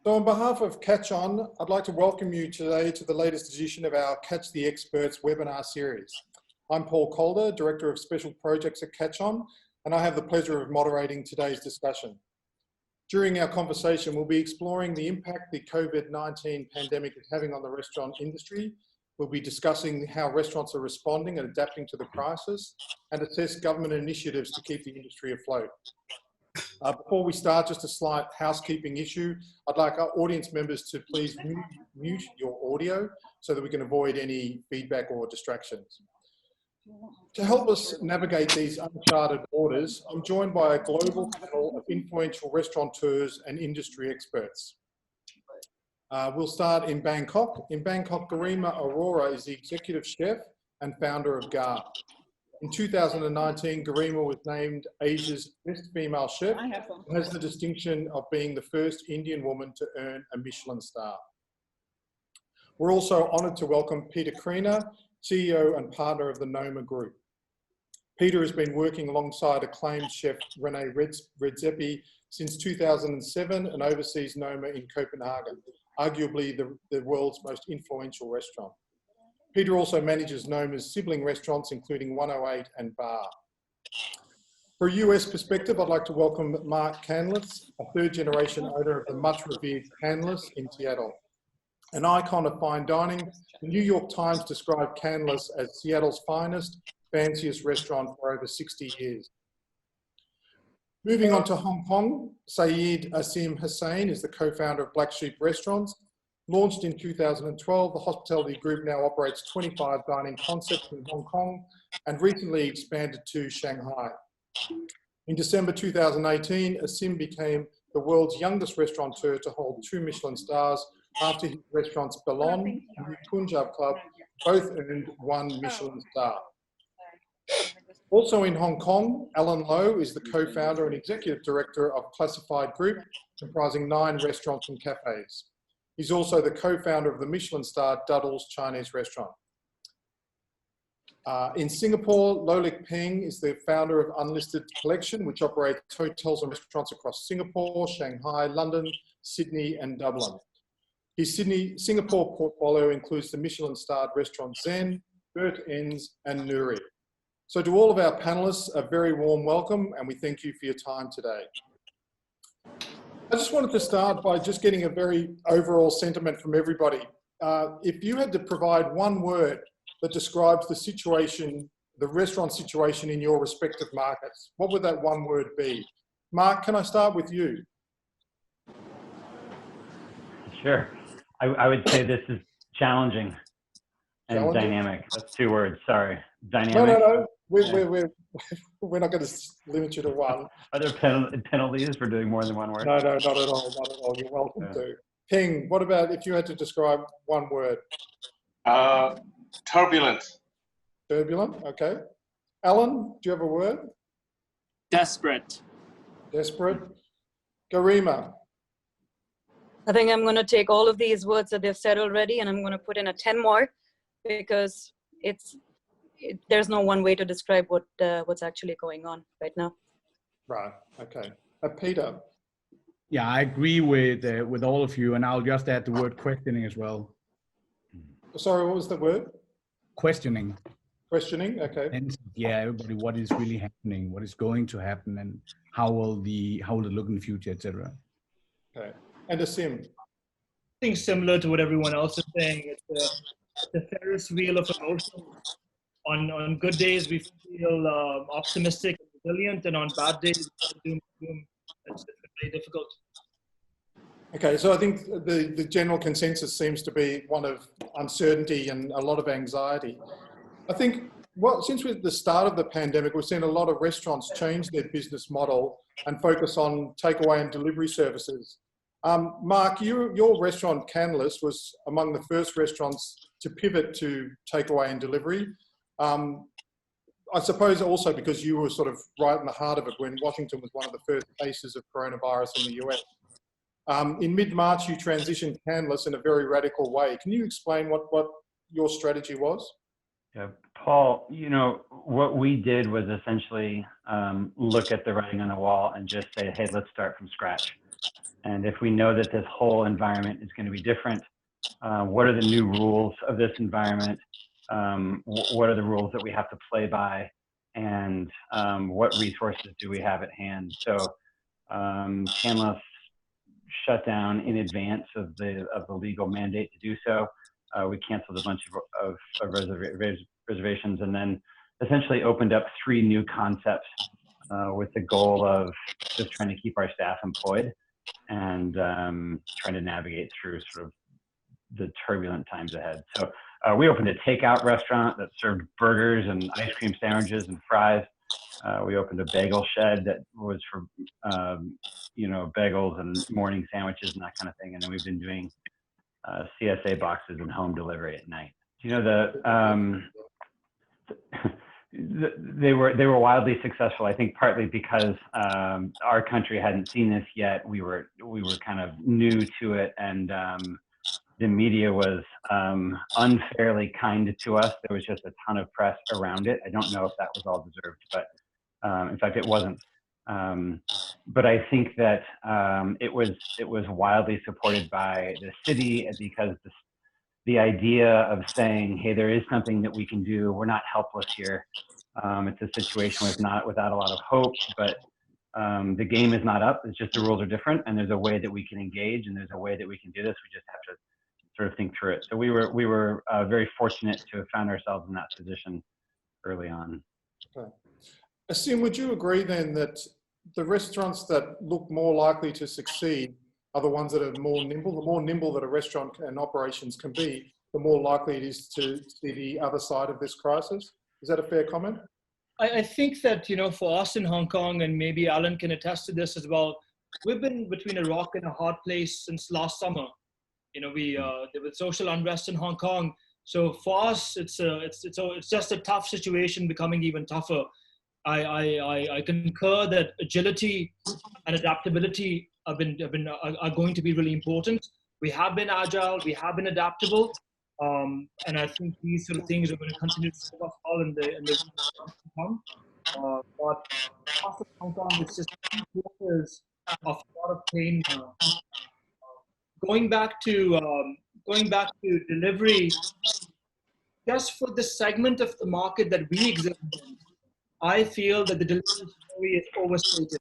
So on behalf of CatchOn, I'd like to welcome you today to the latest edition of our Catch the Experts webinar series. I'm Paul Calder, Director of Special Projects at CatchOn, and I have the pleasure of moderating today's discussion. During our conversation, we'll be exploring the impact the COVID-19 pandemic is having on the restaurant industry. We'll be discussing how restaurants are responding and adapting to the crisis and assess government initiatives to keep the industry afloat. Before we start, just a slight housekeeping issue. I'd like our audience members to please mute your audio so that we can avoid any feedback or distractions. To help us navigate these uncharted waters, I'm joined by a global panel of influential restaurateurs and industry experts. We'll start in Bangkok. In Bangkok, Garima Arora is the executive chef and founder of Gar. In 2019, Garima was named Asia's best female chef and has the distinction of being the first Indian woman to earn a Michelin star. We're also honoured to welcome Peter Kreiner, CEO and partner of the Noma Group. Peter has been working alongside acclaimed chef Rene Redzepi since 2007 and oversees Noma in Copenhagen, arguably the world's most influential restaurant. Peter also manages Noma's sibling restaurants, including 108 and Bar. For a US perspective, I'd like to welcome Mark Canlis, a third-generation owner of the much-revered Canlis in Seattle. An icon of fine dining, the New York Times described Canlis as Seattle's finest, fanciest restaurant for over 60 years. Moving on to Hong Kong, Syed Asim Hussain is the co-founder of Black Sheep Restaurants. Launched in 2012, the hospitality group now operates 25 dining concepts in Hong Kong and recently expanded to Shanghai. In December 2018, Asim became the world's youngest restaurateur to hold 2 Michelin stars after his restaurants Ballon and the Punjab Club both earned 1 Michelin star. Also in Hong Kong, Alan Lowe is the co-founder and executive director of Classified Group, comprising 9 restaurants and cafes. He's also the co-founder of the Michelin-starred Duddell's Chinese restaurant. In Singapore, Lolik Peng is the founder of Unlisted Collection, which operates hotels and restaurants across Singapore, Shanghai, London, Sydney, and Dublin. His Singapore portfolio includes the Michelin-starred restaurant Zen, Bert Ends, and Nuri. So to all of our panelists, a very warm welcome, and we thank you for your time today. I just wanted to start by just getting a very overall sentiment from everybody. If you had to provide one word that describes the situation, the restaurant situation in your respective markets, what would that one word be? Mark, can I start with you? Sure. I would say this is challenging and dynamic. That's 2 words, sorry. Dynamic. No. We're not going to limit you to one. Are there penalties for doing more than one word? No, not at all, not at all. You're welcome to. Peng, what about if you had to describe one word? Turbulent. Turbulent, okay. Alan, do you have a word? Desperate. Desperate. Garima. I think I'm going to take all of these words that they've said already and I'm going to put in a 10 more because there's no one way to describe what's actually going on right now. Right, okay. Peter. Yeah, I agree with all of you, and I'll just add the word questioning as well. Sorry, what was the word? Questioning. Questioning, okay. And yeah, everybody, what is really happening, what is going to happen, and how will it look in the future, etc. Okay. And Asim. I think similar to what everyone else is saying. It's the Ferris wheel of emotion. On good days, we feel optimistic and resilient, and on bad days, doom. It's very difficult. Okay, so I think the general consensus seems to be one of uncertainty and a lot of anxiety. I think since we're at the start of the pandemic, we've seen a lot of restaurants change their business model and focus on takeaway and delivery services. Mark, your restaurant Canlis was among the first restaurants to pivot to takeaway and delivery. I suppose also because you were sort of right in the heart of it when Washington was one of the first cases of coronavirus in the US. In mid-March, you transitioned Canlis in a very radical way. Can you explain what your strategy was? Yeah, Paul, what we did was essentially look at the writing on the wall and just say, hey, let's start from scratch. And if we know that this whole environment is going to be different, what are the new rules of this environment? What are the rules that we have to play by? And what resources do we have at hand? So Canlis shut down in advance of the legal mandate to do so. We canceled a bunch of reservations, and then essentially opened up 3 new concepts with the goal of just trying to keep our staff employed and trying to navigate through sort of the turbulent times ahead. So we opened a takeout restaurant that served burgers and ice cream sandwiches and fries. We opened a bagel shed that was for, you know, bagels and morning sandwiches and that kind of thing. And then we've been doing CSA boxes and home delivery at night. You know, they were wildly successful. I think partly because our country hadn't seen this yet. We were kind of new to it, and the media was unfairly kind to us. There was just a ton of press around it. I don't know if that was all deserved, but in fact, it wasn't. But I think that it was wildly supported by the city, because the idea of saying, hey, there is something that we can do. We're not helpless here. It's a situation without a lot of hope, but the game is not up. It's just the rules are different, and there's a way that we can engage, and there's a way that we can do this. We just have to sort of think through it. So we were very fortunate to have found ourselves in that position early on. Okay. Asim, would you agree then that the restaurants that look more likely to succeed are the ones that are more nimble? The more nimble that a restaurant and operations can be, the more likely it is to see the other side of this crisis. Is that a fair comment? I think that, you know, for us in Hong Kong, and maybe Alan can attest to this as well, we've been between a rock and a hard place since last summer. You know, there was social unrest in Hong Kong. So for us, it's just a tough situation becoming even tougher. I concur that agility and adaptability are going to be really important. We have been agile, we have been adaptable, and I think these sort of things are going to continue to serve us well in the years to come. But after Hong Kong, it's just quarters of a lot of pain. Going back to delivery, just for the segment of the market that we exist in, I feel that the delivery story is overstated.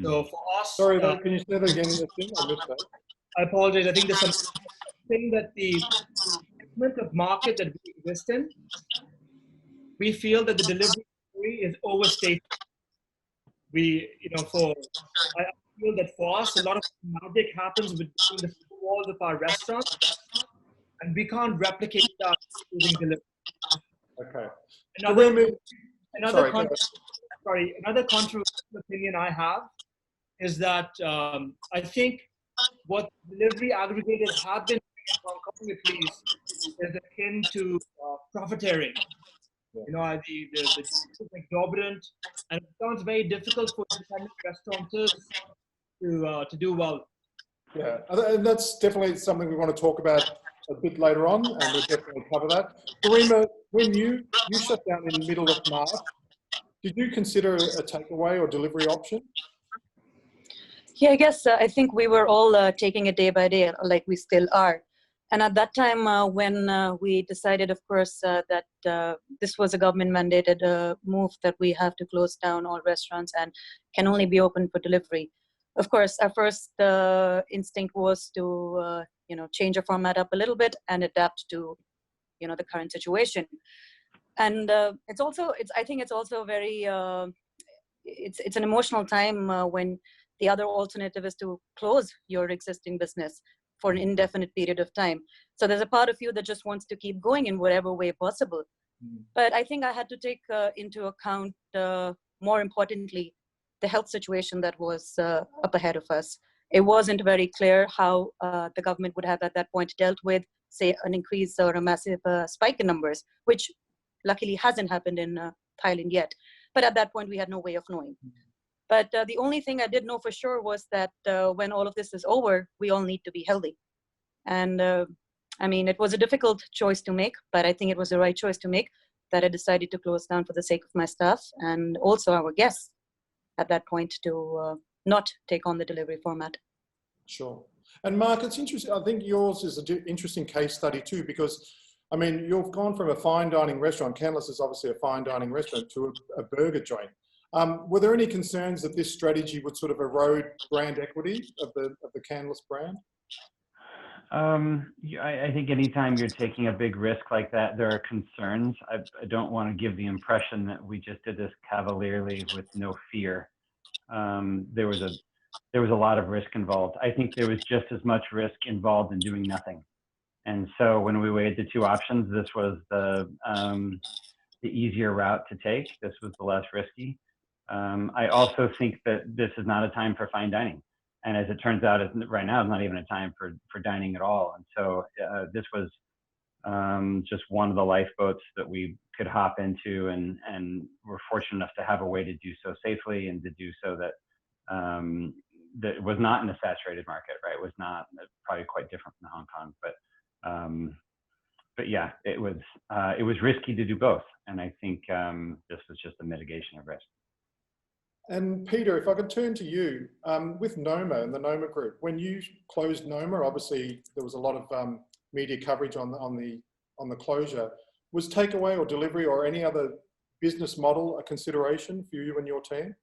So for us, sorry, can you say that again? I missed that. I apologize. I think there's something that the segment of market that we exist in, we feel that the delivery story is overstated. I feel that for us, a lot of magic happens between the four walls of our restaurant, and we can't replicate that using delivery. Okay. Another controversial opinion I have is that I think what delivery aggregators have been doing in Hong Kong, at least, is akin to profiteering. Yeah. You know, the is exorbitant, and it sounds very difficult for independent restaurateurs to do well. Yeah, and that's definitely something we want to talk about a bit later on, and we'll definitely cover that. Garima, when you shut down in the middle of March, did you consider a takeaway or delivery option? Yeah, I guess I think we were all taking it day by day, like we still are. And at that time, when we decided, of course, that this was a government-mandated move that we have to close down all restaurants and can only be open for delivery. Of course, our first instinct was to, change our format up a little bit and adapt to, the current situation. And I think it's also very, it's an emotional time when the other alternative is to close your existing business for an indefinite period of time. So there's a part of you that just wants to keep going in whatever way possible. But I think I had to take into account, more importantly, the health situation that was up ahead of us. It wasn't very clear how the government would have at that point dealt with, say, an increase or a massive spike in numbers, which luckily hasn't happened in Thailand yet. But at that point, we had no way of knowing. But the only thing I did know for sure was that when all of this is over, we all need to be healthy. And it was a difficult choice to make, but I think it was the right choice to make, that I decided to close down for the sake of my staff and also our guests at that point to not take on the delivery format. Sure. And Mark, it's interesting. I think yours is an interesting case study too, because I mean, you've gone from a fine dining restaurant, Canlis is obviously a fine dining restaurant, to a burger joint. Were there any concerns that this strategy would sort of erode brand equity of the Canlis brand? I think anytime you're taking a big risk like that, there are concerns. I don't want to give the impression that we just did this cavalierly with no fear. There was a lot of risk involved. I think there was just as much risk involved in doing nothing. And so when we weighed the two options, this was the easier route to take. This was the less risky. I also think that this is not a time for fine dining. And as it turns out, right now, it's not even a time for dining at all. And so this was just one of the lifeboats that we could hop into, and we're fortunate enough to have a way to do so safely and to do so that that it was not in a saturated market, right? It was not, probably quite different from Hong Kong, but yeah, it was risky to do both. And I think this was just a mitigation of risk. And Peter, if I could turn to you, with Noma and the Noma group, when you closed Noma, obviously there was a lot of media coverage on the closure. Was takeaway or delivery or any other business model a consideration for you and your team?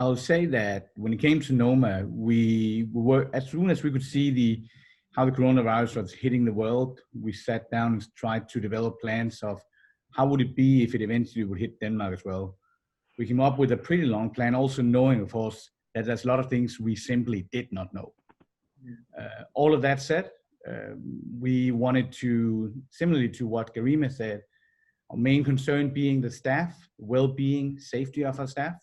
I'll say that when it came to Noma, we were, as soon as we could see how the coronavirus was hitting the world, we sat down and tried to develop plans of how would it be if it eventually would hit Denmark as well. We came up with a pretty long plan, also knowing, of course, that there's a lot of things we simply did not know. All of that said, we wanted to, similarly to what Garima said, our main concern being the staff, well-being, safety of our staff.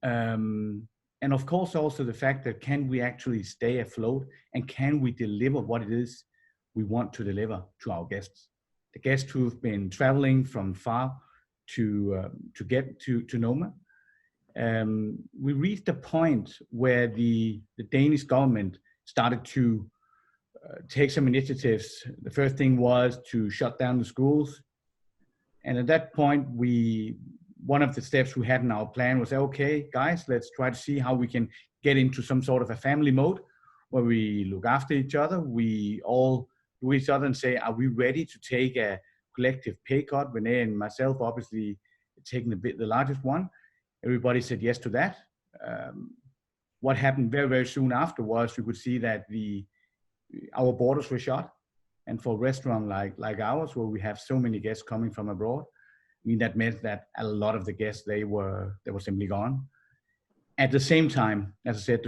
And of course, also the fact that can we actually stay afloat and can we deliver what it is we want to deliver to our guests? The guests who've been traveling from far to get to Noma. We reached a point where the Danish government started to take some initiatives. The first thing was to shut down the schools. And at that point, one of the steps we had in our plan was, okay, guys, let's try to see how we can get into some sort of a family mode where we look after each other. We all do each other and say, are we ready to take a collective pay cut? Renee and myself, obviously, taking the largest one. Everybody said yes to that. What happened very, very soon after was we could see that our borders were shut. And for a restaurant like ours, where we have so many guests coming from abroad, I mean, that meant that a lot of the guests, they were simply gone. At the same time, as I said,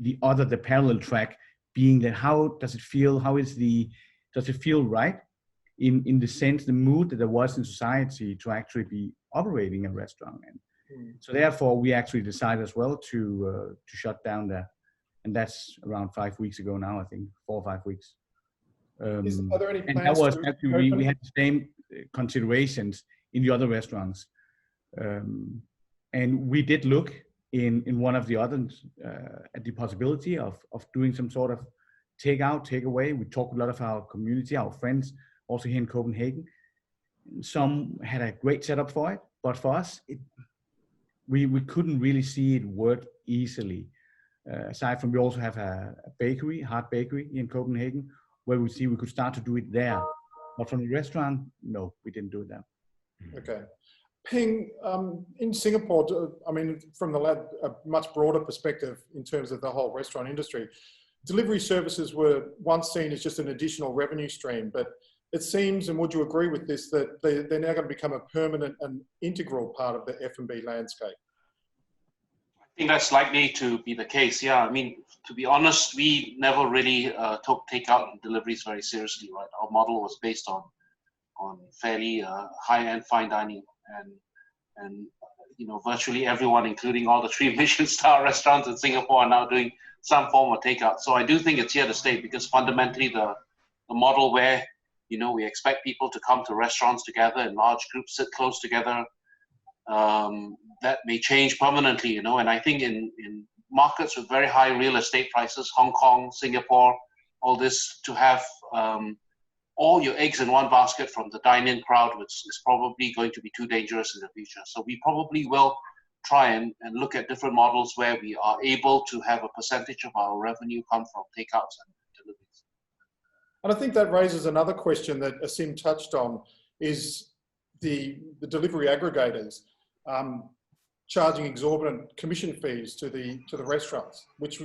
the parallel track being that how does it feel? Does it feel right in the sense, the mood that there was in society to actually be operating a restaurant? And so therefore, we actually decided as well to shut down there. And that's around 5 weeks ago now, I think, 4 or 5 weeks. Are there any plans? And that was actually, we had the same considerations in the other restaurants. And we did look in one of the others at the possibility of doing some sort of takeaway. We talked a lot of our community, our friends, also here in Copenhagen. Some had a great setup for it, but for us, we couldn't really see it work easily. Aside from, we also have a bakery, Heart Bakery in Copenhagen, where we see we could start to do it there. But from the restaurant, no, we didn't do it there. Okay. Peng, in Singapore, I mean, from a much broader perspective in terms of the whole restaurant industry, delivery services were once seen as just an additional revenue stream, but it seems, and would you agree with this, that they're now going to become a permanent and integral part of the F&B landscape? I think that's likely to be the case. Yeah, I mean, to be honest, we never really took takeout and deliveries very seriously, right? Our model was based on fairly high-end fine dining, and you know, virtually everyone, including all the 3 Michelin-star restaurants in Singapore, are now doing some form of takeout. So I do think it's here to stay, because fundamentally the model where, you know, we expect people to come to restaurants together in large groups, sit close together, that may change permanently, you know. And I think in markets with very high real estate prices, Hong Kong, Singapore, all this, to have all your eggs in one basket from the dine-in crowd, which is probably going to be too dangerous in the future. So we probably will try and look at different models where we are able to have a percentage of our revenue come from takeouts and deliveries. And I think that raises another question that Asim touched on, is the delivery aggregators charging exorbitant commission fees to the restaurants, which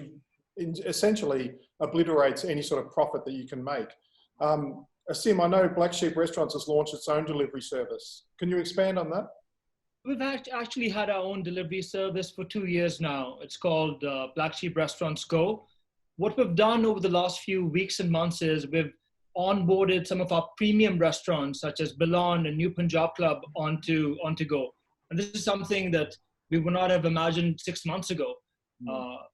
essentially obliterates any sort of profit that you can make. Asim, I know Black Sheep Restaurants has launched its own delivery service. Can you expand on that? We've actually had our own delivery service for 2 years now. It's called Black Sheep Restaurants Go. What we've done over the last few weeks and months is we've onboarded some of our premium restaurants, such as Bilon and New Punjab Club, onto Go. And this is something that we would not have imagined 6 months ago.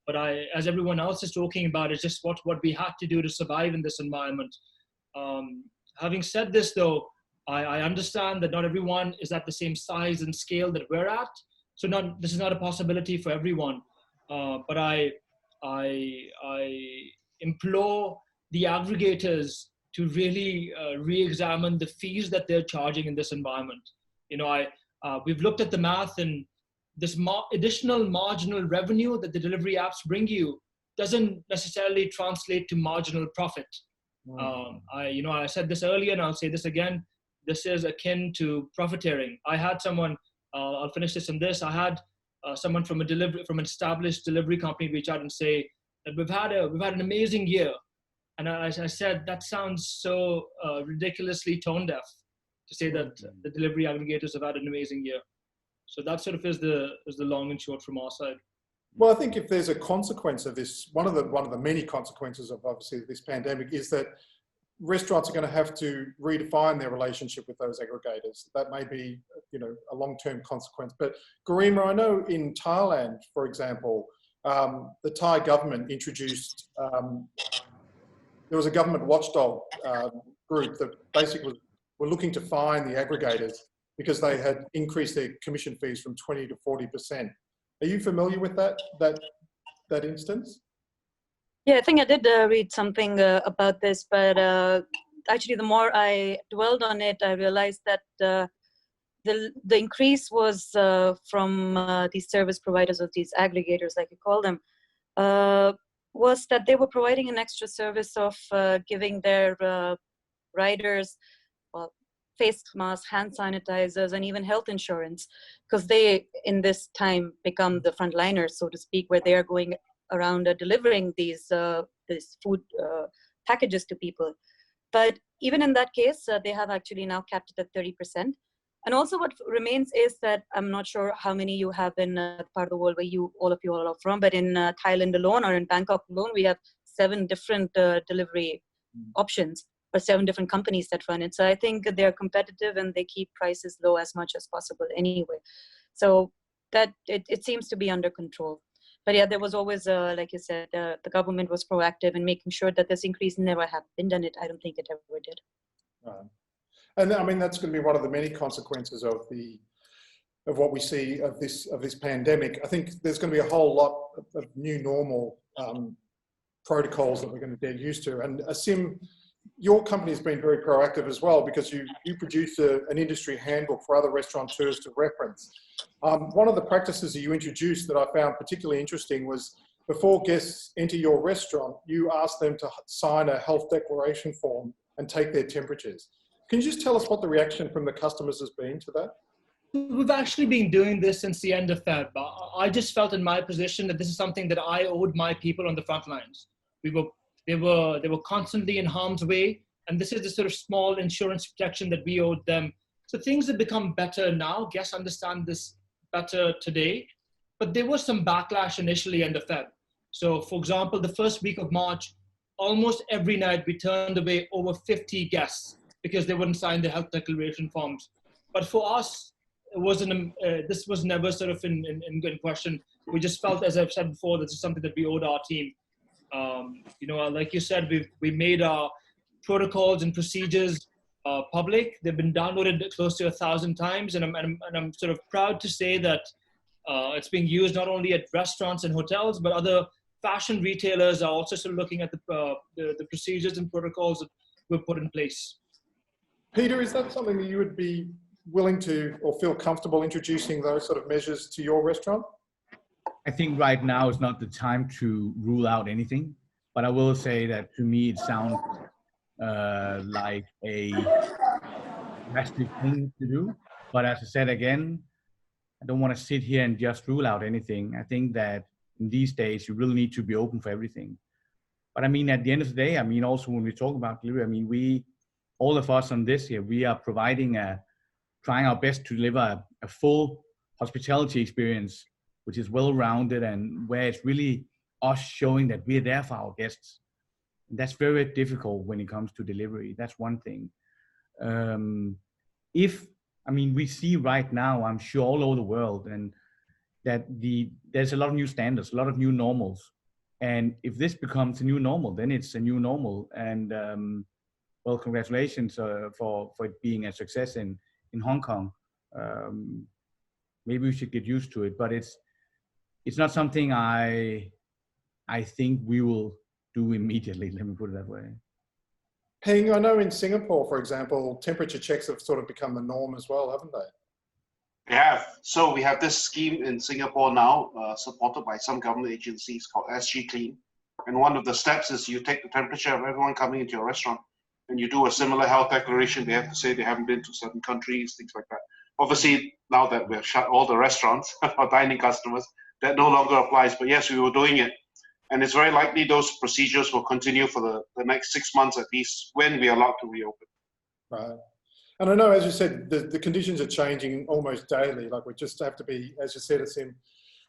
But as everyone else is talking about, it's just what we had to do to survive in this environment. Having said this, though, I understand that not everyone is at the same size and scale that we're at. So this is not a possibility for everyone. But I implore the aggregators to really re-examine the fees that they're charging in this environment. You know, we've looked at the math, and this additional marginal revenue that the delivery apps bring you doesn't necessarily translate to marginal profit. I said this earlier, and I'll say this again. This is akin to profiteering. I had someone. I'll finish this on this. I had someone from an established delivery company reach out and say that we've had an amazing year, and I said that sounds so ridiculously tone deaf to say that the delivery aggregators have had an amazing year. So that sort of is the long and short from our side. Well, I think if there's a consequence of this, one of the many consequences of obviously this pandemic is that restaurants are going to have to redefine their relationship with those aggregators. That may be, a long-term consequence. But Garima, I know in Thailand, for example, the Thai government introduced, there was a government watchdog group that basically were looking to fine the aggregators because they had increased their commission fees from 20 to 40%. Are you familiar with that instance? Yeah, I think I did read something about this, but actually the more I dwelled on it, I realized that the increase was from these service providers, or these aggregators, like you call them, was that they were providing an extra service of giving their riders face masks, hand sanitizers, and even health insurance, because they, in this time, become the frontliners, so to speak, where they are going around delivering these food packages to people. But even in that case, they have actually now capped it at 30%. And also what remains is that I'm not sure how many you have in part of the world where all of you are from, but in Thailand alone, or in Bangkok alone, we have 7 different delivery options, or 7 different companies that run it. So I think they're competitive and they keep prices low as much as possible anyway. So that it seems to be under control. But yeah, there was always, like you said, the government was proactive in making sure that this increase never happened, and I don't think it ever did. Right. And I mean, that's going to be one of the many consequences of what we see of this pandemic. I think there's going to be a whole lot of new normal protocols that we're going to get used to. And Asim, your company has been very proactive as well, because you produce an industry handbook for other restaurateurs to reference. One of the practices that you introduced that I found particularly interesting was, before guests enter your restaurant, you ask them to sign a health declaration form and take their temperatures. Can you just tell us what the reaction from the customers has been to that? We've actually been doing this since the end of Feb. I just felt in my position that this is something that I owed my people on the front lines. They were constantly in harm's way, and this is the sort of small insurance protection that we owed them. So things have become better now. Guests understand this better today, but there was some backlash initially end of Feb. So for example, the first week of March, almost every night we turned away over 50 guests because they wouldn't sign the health declaration forms. But for us, it wasn't. This was never sort of in question. We just felt, as I've said before, this is something that we owed our team. Like you said, we made our protocols and procedures public. They've been downloaded close to 1,000 times, and I'm sort of proud to say that it's being used not only at restaurants and hotels, but other fashion retailers are also sort of looking at the procedures and protocols that we've put in place. Peter, is that something that you would be willing to or feel comfortable introducing those sort of measures to your restaurant? I think right now is not the time to rule out anything, but I will say that to me it sounds like a drastic thing to do. But as I said again, I don't want to sit here and just rule out anything. I think that in these days you really need to be open for everything. But I mean, at the end of the day, I mean, also when we talk about delivery, I mean, all of us on this here, we are trying our best to deliver a full hospitality experience, which is well-rounded and where it's really us showing that we're there for our guests. And that's very difficult when it comes to delivery. That's one thing. We see right now, I'm sure all over the world, and that there's a lot of new standards, a lot of new normals. And if this becomes a new normal, then it's a new normal. And well, congratulations for it being a success in Hong Kong. Maybe we should get used to it, but it's not something I think we will do immediately. Let me put it that way. Peng, I know in Singapore, for example, temperature checks have sort of become the norm as well, haven't they? Yeah, so we have this scheme in Singapore now, supported by some government agencies called SG Clean. And one of the steps is you take the temperature of everyone coming into your restaurant and you do a similar health declaration. They have to say they haven't been to certain countries, things like that. Obviously, now that we've shut all the restaurants for dining customers, that no longer applies. But yes, we were doing it. And it's very likely those procedures will continue for the next 6 months at least when we are allowed to reopen. Right. And I know, as you said, the conditions are changing almost daily. Like we just have to be, as you said, Asim,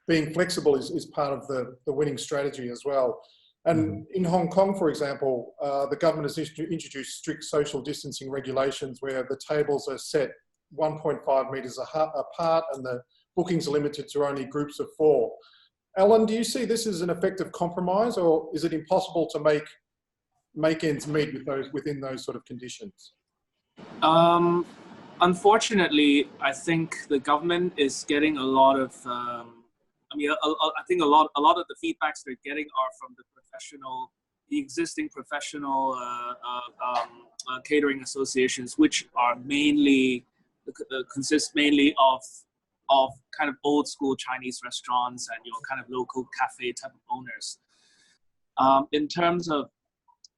being flexible is part of the winning strategy as well. And in Hong Kong, for example, the government has introduced strict social distancing regulations where the tables are set 1.5 meters apart and the bookings are limited to only groups of 4. Alan, do you see this as an effective compromise, or is it impossible to make ends meet within those sort of conditions? Unfortunately, I think the government is getting a lot of. I think a lot of the feedbacks they're getting are from the existing professional catering associations, which are consist mainly of kind of old school Chinese restaurants and kind of local cafe type of owners. In terms of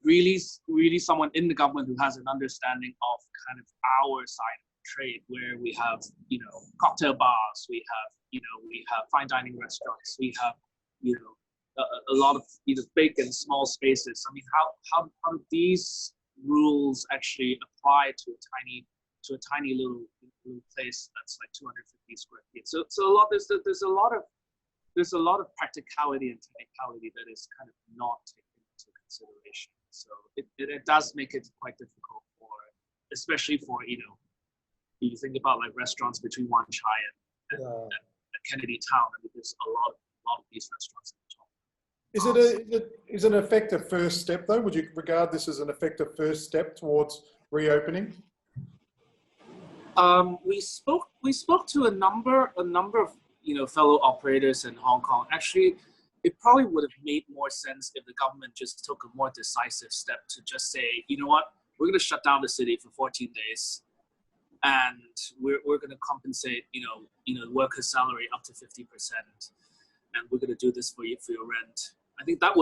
really someone in the government who has an understanding of kind of our side of the trade, where we have cocktail bars, we have fine dining restaurants, we have a lot of big and small spaces. I mean, how do these rules actually apply to a tiny little place that's like 250 square feet? So there's a lot of practicality and technicality that is kind of not taken into consideration. So it does make it quite difficult especially for you think about like restaurants between Wan Chai and Kennedy Town. I mean, there's a lot of these restaurants at the top. Is it an effective first step though? Would you regard this as an effective first step towards reopening? We spoke to a number of fellow operators in Hong Kong. Actually, it probably would have made more sense if the government just took a more decisive step to just say, you know what, we're going to shut down the city for 14 days, and we're going to compensate workers' salary up to 50%, and we're going to do this for your rent. I think that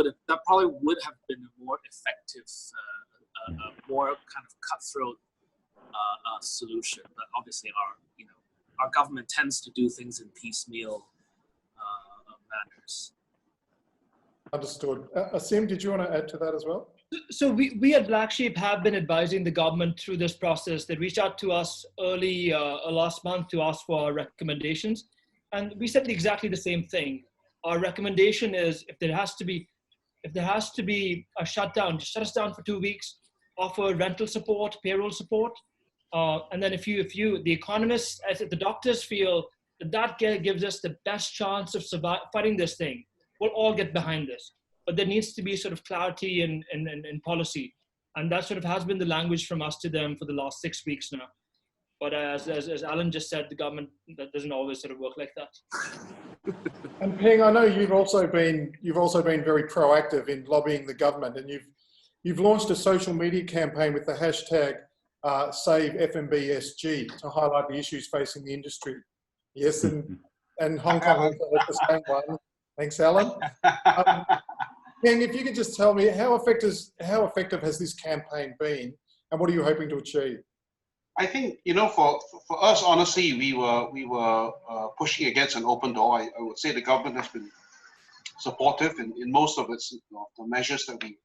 probably would have been a more effective, more kind of cutthroat solution. But obviously our government tends to do things in piecemeal manners. Understood. Asim, did you want to add to that as well? So we at Black Sheep have been advising the government through this process. They reached out to us early last month to ask for our recommendations, and we said exactly the same thing. Our recommendation is if there has to be a shutdown, just shut us down for 2 weeks, offer rental support, payroll support, and then if the economists, as the doctors feel that gives us the best chance of fighting this thing, we'll all get behind this. But there needs to be sort of clarity in policy, and that sort of has been the language from us to them for the last 6 weeks now. But as Alan just said, the government, that doesn't always sort of work like that. And Peng, I know you've also been very proactive in lobbying the government, and you've launched a social media campaign with the hashtag Save FMBSG to highlight the issues facing the industry. Yes, and Hong Kong also has the same one. Thanks, Alan. Peng, if you could just tell me how effective has this campaign been, and what are you hoping to achieve? I think, you know, for us, honestly, we were pushing against an open door. I would say the government has been supportive in most of its the measures that we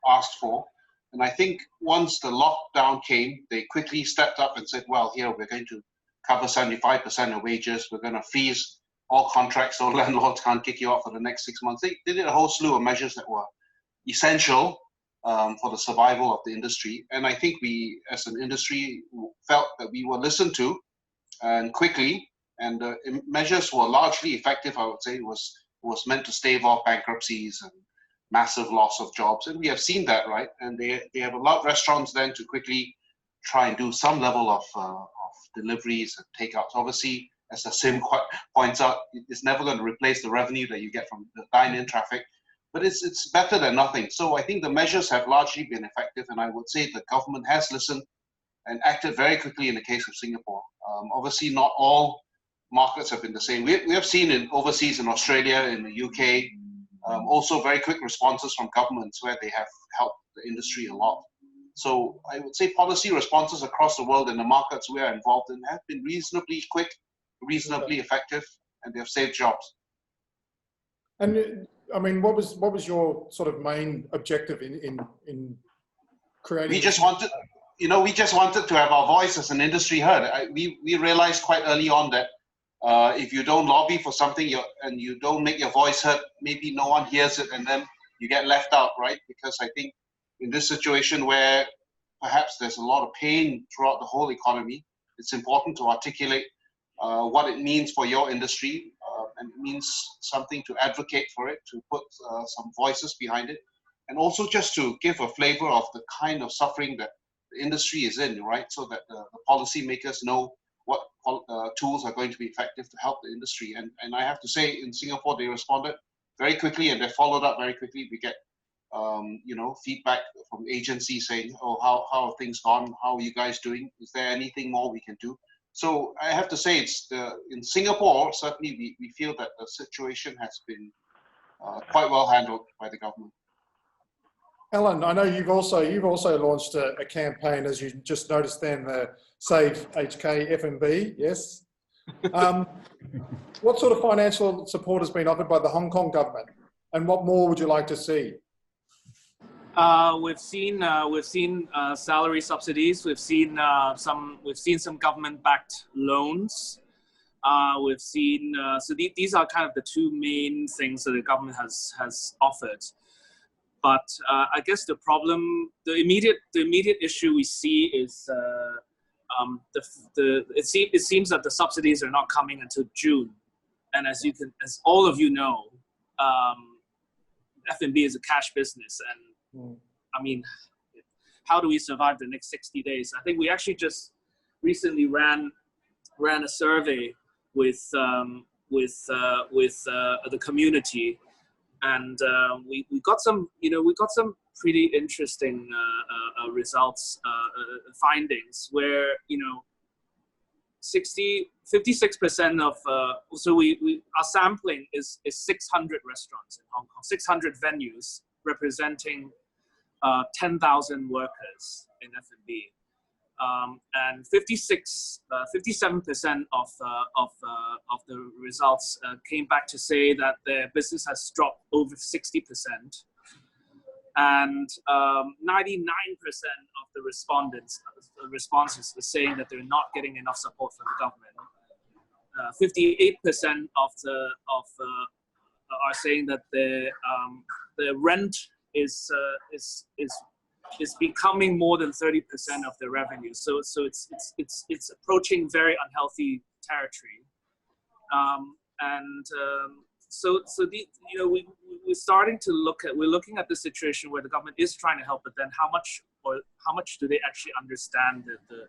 asked for. And I think once the lockdown came, they quickly stepped up and said, well, here we're going to cover 75% of wages. We're going to freeze all contracts so landlords can't kick you out for the next 6 months. They did a whole slew of measures that were essential for the survival of the industry. And I think we, as an industry, felt that we were listened to and quickly, and the measures were largely effective. I would say it was meant to stave off bankruptcies and massive loss of jobs. And we have seen that, right? And they have allowed restaurants then to quickly try and do some level of deliveries and takeouts. Obviously, as Asim points out, it's never going to replace the revenue that you get from the dine-in traffic, but it's better than nothing. So I think the measures have largely been effective, and I would say the government has listened and acted very quickly in the case of Singapore. Obviously, not all markets have been the same. We have seen in overseas, in Australia, in the UK, also very quick responses from governments where they have helped the industry a lot. So I would say policy responses across the world in the markets we are involved in have been reasonably quick, reasonably effective, and they have saved jobs. And I mean, what was your sort of main objective in creating? We just wanted, to have our voice as an industry heard. We realized quite early on that if you don't lobby for something and you don't make your voice heard, maybe no one hears it, and then you get left out, right? Because I think in this situation where perhaps there's a lot of pain throughout the whole economy, it's important to articulate what it means for your industry, and it means something to advocate for it, to put some voices behind it, and also just to give a flavor of the kind of suffering that the industry is in, right? So that the policymakers know what tools are going to be effective to help the industry. And I have to say, in Singapore, they responded very quickly and they followed up very quickly. We get feedback from agencies saying, oh, how have things gone? How are you guys doing? Is there anything more we can do? So I have to say, in Singapore, certainly we feel that the situation has been quite well handled by the government. Alan, I know you've also launched a campaign, as you just noticed then, the Save HK FMB, yes? What sort of financial support has been offered by the Hong Kong government, and what more would you like to see? We've seen salary subsidies. We've seen some government-backed loans. We've seen these are kind of the two main things that the government has offered. But I guess the immediate issue we see is it seems that the subsidies are not coming until June, and as all of you know, F&B is a cash business, and I mean, how do we survive the next 60 days? I think we actually just recently ran a survey with the community, and we got some pretty interesting results, findings where 56% of our sampling is 600 restaurants in Hong Kong, 600 venues representing 10,000 workers in F&B, and 57% of the results came back to say that their business has dropped over 60%, and 99% of the responses were saying that they're not getting enough support from the government. 58% are saying that the rent is becoming more than 30% of their revenue. So it's approaching very unhealthy territory. We're starting to we're looking at the situation where the government is trying to help, but then how much do they actually understand the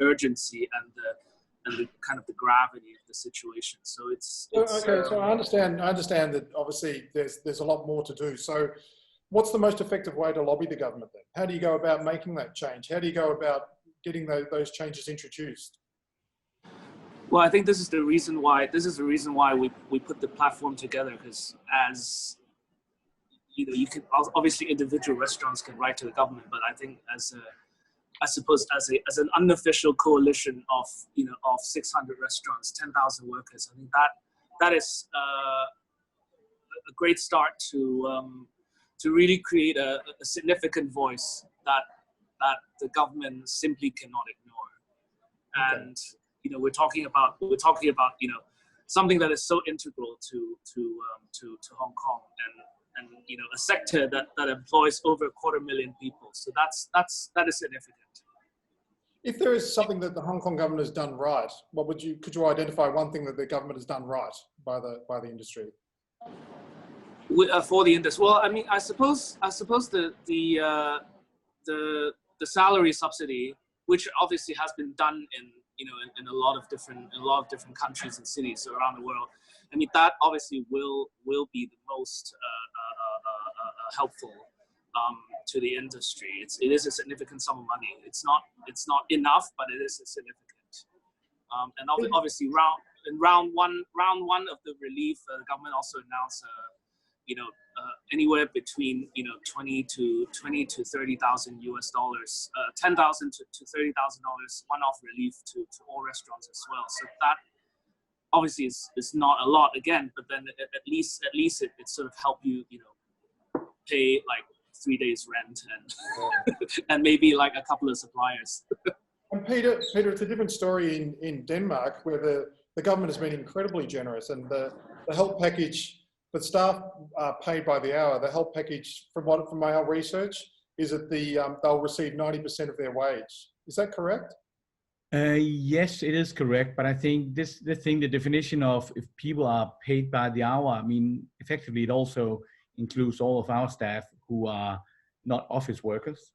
urgency and the kind of the gravity of the situation? So it's okay. So I understand that obviously there's a lot more to do. So what's the most effective way to lobby the government then? How do you go about making that change? How do you go about getting those changes introduced? Well, I think this is the reason why we put the platform together, because as you know, you can obviously individual restaurants can write to the government, but I think as an unofficial coalition of 600 restaurants, 10,000 workers, I think that is a great start to really create a significant voice that the government simply cannot ignore. Okay. And we're talking about something that is so integral to Hong Kong, and a sector that employs over 250,000 people. So that is significant. If there is something that the Hong Kong government has done right, could you identify one thing that the government has done right by the industry? For the industry, well, I mean, I suppose the salary subsidy, which obviously has been done in a lot of different countries and cities around the world. I mean, that obviously will be the most helpful to the industry. It is a significant sum of money. It's not enough, but it is significant. And obviously, round one of the relief, the government also announced anywhere between 20 to 30,000 US dollars, $10,000 to $30,000 one-off relief to all restaurants as well. So that obviously is not a lot again, but then at least it sort of help you pay like 3 days rent and and maybe like a couple of suppliers. And Peter, it's a different story in Denmark, where the government has been incredibly generous, and the help package. But staff are paid by the hour. The help package, from our research, is that they'll receive 90% of their wage. Is that correct? Yes, it is correct. But I think the definition of if people are paid by the hour, I mean, effectively it also includes all of our staff who are not office workers,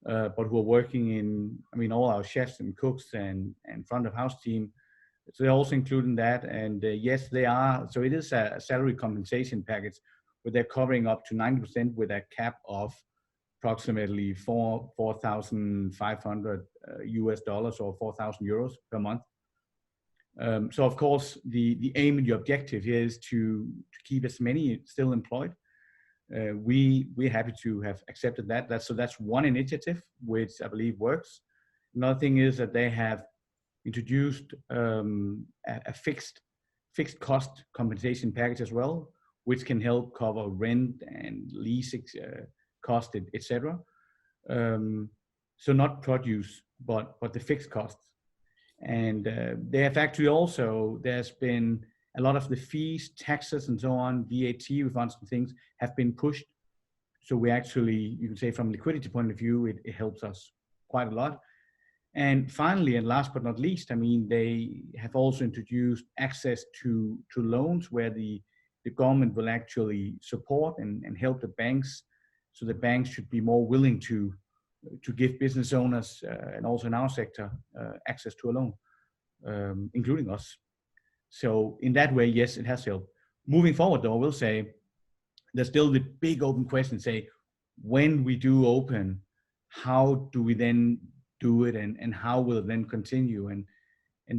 but who are working all our chefs and cooks and front of house team. So they're also including that, and yes, they are. So it is a salary compensation package where they're covering up to 90% with a cap of approximately 4,500 US dollars or 4,000 euros per month. So of course, the aim and the objective here is to keep as many still employed. We're happy to have accepted that. That's one initiative which I believe works. Another thing is that they have introduced a fixed cost compensation package as well, which can help cover rent and lease cost, etc. So not produce, but the fixed costs. And they have actually also, there's been a lot of the fees, taxes, and so on, VAT refunds and things have been pushed. So we actually, you can say from a liquidity point of view, it helps us quite a lot. And finally, and last but not least, I mean, they have also introduced access to loans where the government will actually support and help the banks. So the banks should be more willing to give business owners and also in our sector access to a loan, including us. So in that way, yes, it has helped. Moving forward, though, I will say there's still the big open question, say, when we do open, how do we then do it, and how will it then continue? And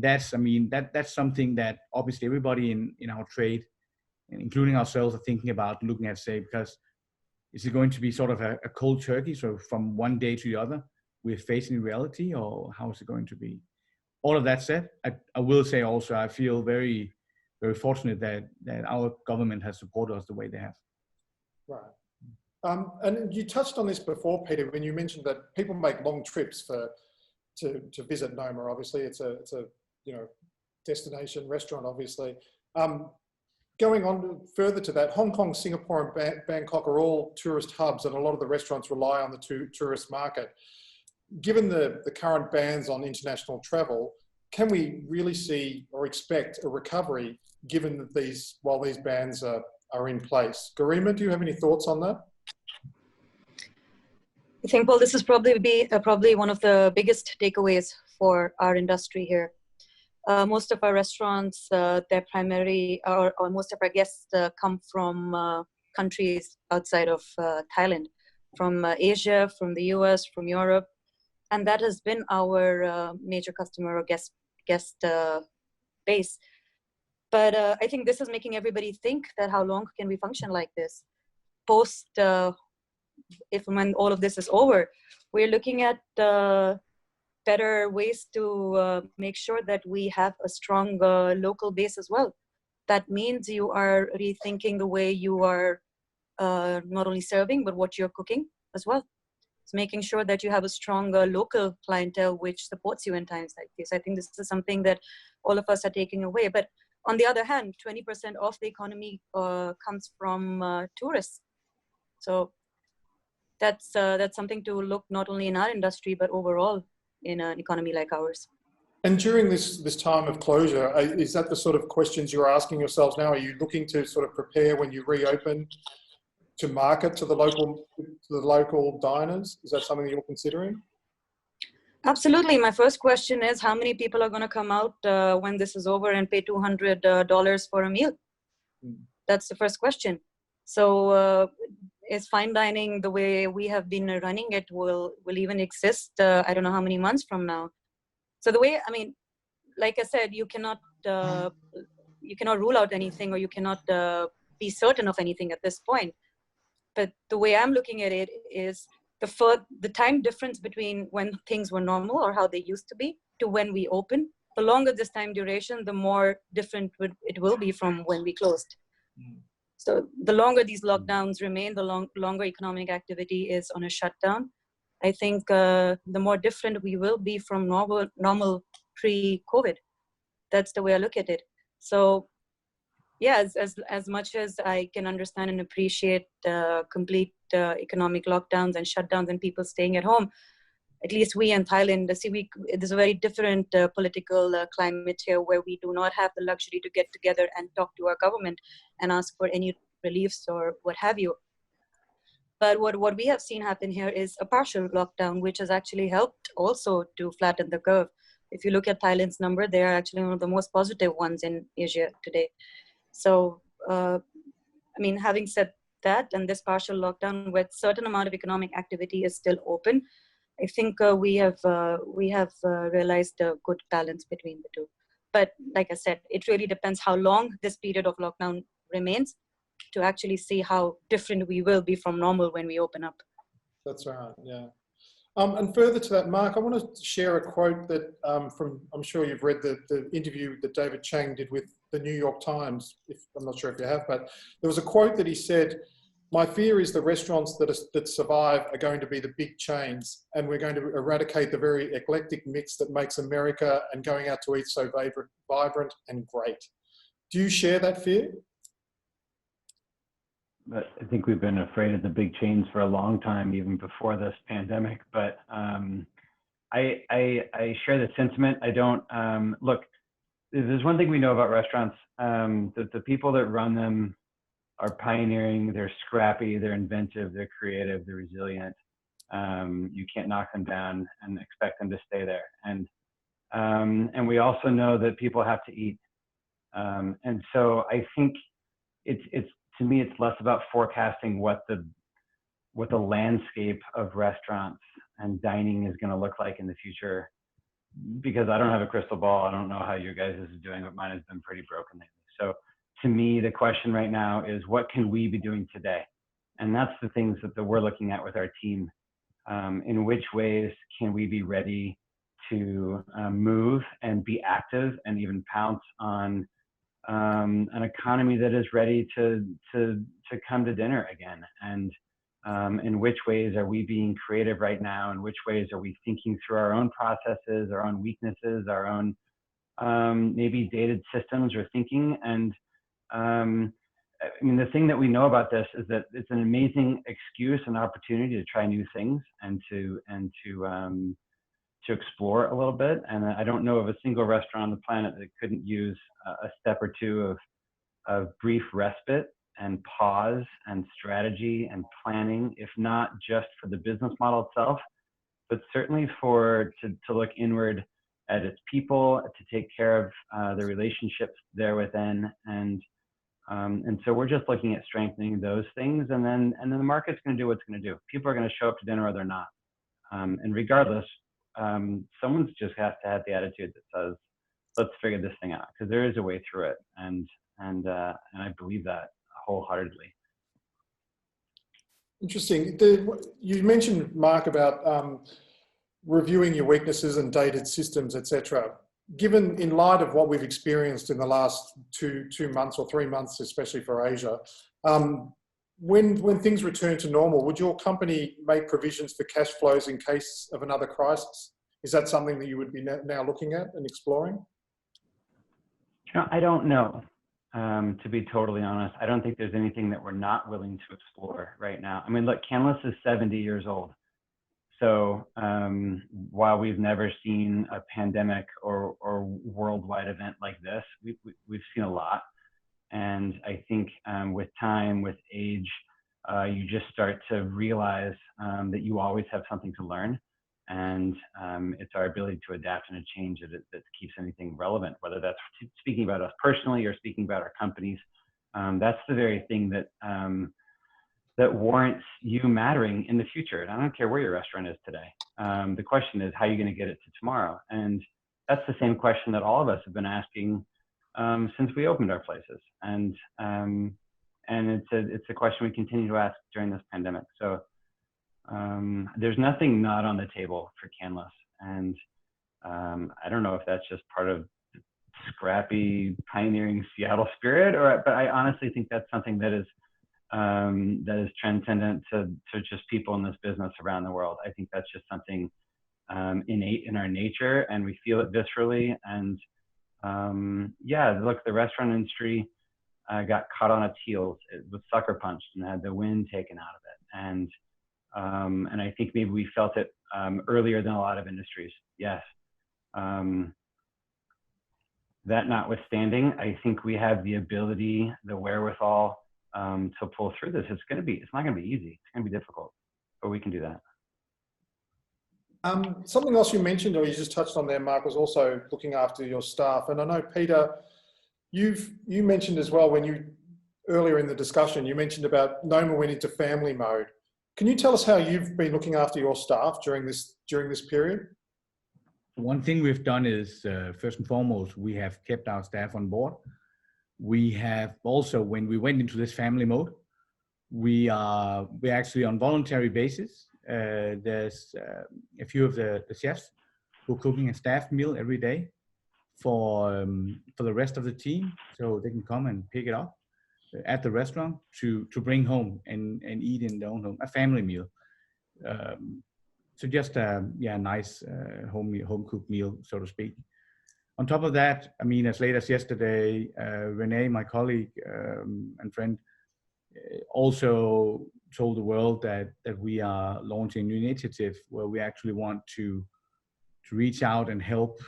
that's, I mean, that's something that obviously everybody in our trade, including ourselves, are thinking about, looking at, say, because is it going to be sort of a cold turkey, so from one day to the other we're facing reality, or how is it going to be? All of that said, I will say also I feel very, very fortunate that our government has supported us the way they have. Right. And you touched on this before, Peter, when you mentioned that people make long trips to visit Noma. Obviously, it's a destination restaurant. Obviously, going on further to that, Hong Kong, Singapore, and Bangkok are all tourist hubs, and a lot of the restaurants rely on the tourist market. Given the current bans on international travel, can we really see or expect a recovery given that while these bans are in place? Garima, do you have any thoughts on that? I think, Paul, this is probably one of the biggest takeaways for our industry here. Most of our restaurants, their primary, or most of our guests come from countries outside of Thailand, from Asia, from the US, from Europe. and that has been our major customer or guest base. But I think this is making everybody think that how long can we function like this? Post, when all of this is over, we're looking at better ways to make sure that we have a strong local base as well. That means you are rethinking the way you are not only serving, but what you're cooking as well. It's making sure that you have a strong local clientele which supports you in times like this. I think this is something that all of us are taking away. But on the other hand, 20% of the economy comes from tourists. So that's something to look not only in our industry, but overall in an economy like ours. And during this time of closure, is that the sort of questions you're asking yourselves now? Are you looking to sort of prepare when you reopen to market to the local diners? Is that something you're considering? Absolutely. My first question is, how many people are going to come out when this is over and pay $200 for a meal? That's the first question. So is fine dining the way we have been running it will even exist? I don't know how many months from now. So the way, I mean, like I said, you cannot rule out anything, or you cannot be certain of anything at this point. But the way I'm looking at it is the time difference between when things were normal or how they used to be to when we open. The longer this time duration, the more different it will be from when we closed. So the longer these lockdowns remain, the longer economic activity is on a shutdown. I think the more different we will be from normal pre-COVID. That's the way I look at it. So yeah, as much as I can understand and appreciate complete economic lockdowns and shutdowns and people staying at home, at least we in Thailand, there's a very different political climate here, where we do not have the luxury to get together and talk to our government and ask for any reliefs or what have you. But what we have seen happen here is a partial lockdown, which has actually helped also to flatten the curve. If you look at Thailand's number, they are actually one of the most positive ones in Asia today. So, I mean, having said that, and this partial lockdown with certain amount of economic activity is still open, I think we have realized a good balance between the two. But like I said, it really depends how long this period of lockdown remains to actually see how different we will be from normal when we open up. That's right, yeah. And further to that, Mark, I want to share a quote that I'm sure you've read the interview that David Chang did with the New York Times, I'm not sure if you have, but there was a quote that he said, "My fear is the restaurants that survive are going to be the big chains, and we're going to eradicate the very eclectic mix that makes America and going out to eat so vibrant and great." Do you share that fear? But I think we've been afraid of the big chains for a long time, even before this pandemic. But I share the sentiment. I don't look. There's one thing we know about restaurants: that the people that run them are pioneering. They're scrappy. They're inventive. They're creative. They're resilient. You can't knock them down and expect them to stay there. And we also know that people have to eat. And so I think it's to me, it's less about forecasting what the landscape of restaurants and dining is going to look like in the future, because I don't have a crystal ball. I don't know how your guys is doing, but mine has been pretty broken lately. So to me, the question right now is, what can we be doing today? And that's the things that we're looking at with our team. In which ways can we be ready to move and be active and even pounce on an economy that is ready to come to dinner again? And in which ways are we being creative right now? In which ways are we thinking through our own processes, our own weaknesses, our own maybe dated systems or thinking? And I mean, the thing that we know about this is that it's an amazing excuse and opportunity to try new things and to explore a little bit. And I don't know of a single restaurant on the planet that couldn't use a step or two of brief respite and pause and strategy and planning, if not just for the business model itself, but certainly to look inward at its people, to take care of the relationships there within. And so we're just looking at strengthening those things, and then the market's going to do what it's going to do. People are going to show up to dinner or they're not. And regardless, someone's just has to have the attitude that says, let's figure this thing out, because there is a way through it. And I believe that wholeheartedly. Interesting. You mentioned, Mark, about reviewing your weaknesses and dated systems, etc. Given, in light of what we've experienced in the last two months or 3 months, especially for Asia, when things return to normal, would your company make provisions for cash flows in case of another crisis? Is that something that you would be now looking at and exploring? I don't know. To be totally honest, I don't think there's anything that we're not willing to explore right now. I mean, look, Canlis is 70 years old. So while we've never seen a pandemic or worldwide event like this, we've seen a lot. And I think with time, with age, you just start to realize that you always have something to learn. And it's our ability to adapt and to change that keeps anything relevant, whether that's speaking about us personally or speaking about our companies. That's the very thing that that warrants you mattering in the future. And I don't care where your restaurant is today. The question is, how are you going to get it to tomorrow? And that's the same question that all of us have been asking since we opened our places. And it's a question we continue to ask during this pandemic. So there's nothing not on the table for Canlis. And I don't know if that's just part of the scrappy, pioneering Seattle spirit, but I honestly think that's something that is transcendent to just people in this business around the world. I think that's just something innate in our nature, and we feel it viscerally. And yeah, look, the restaurant industry got caught on its heels. It was sucker punched and had the wind taken out of it. And I think maybe we felt it earlier than a lot of industries. Yes. That notwithstanding, I think we have the ability, the wherewithal to pull through this. It's not going to be easy. It's going to be difficult, but we can do that. Something else you mentioned, or you just touched on there, Mark, was also looking after your staff. And I know, Peter, you mentioned as well earlier in the discussion, you mentioned about Noma went into family mode. Can you tell us how you've been looking after your staff during this period? One thing we've done is, first and foremost, we have kept our staff on board. We have also, when we went into this family mode, we're actually on voluntary basis. There's a few of the chefs who are cooking a staff meal every day for the rest of the team, so they can come and pick it up at the restaurant to bring home and eat in their own home, a family meal. So just a nice home cooked meal, so to speak. On top of that, I mean, as late as yesterday, Renee, my colleague and friend, also told the world that we are launching a new initiative where we actually want to reach out and help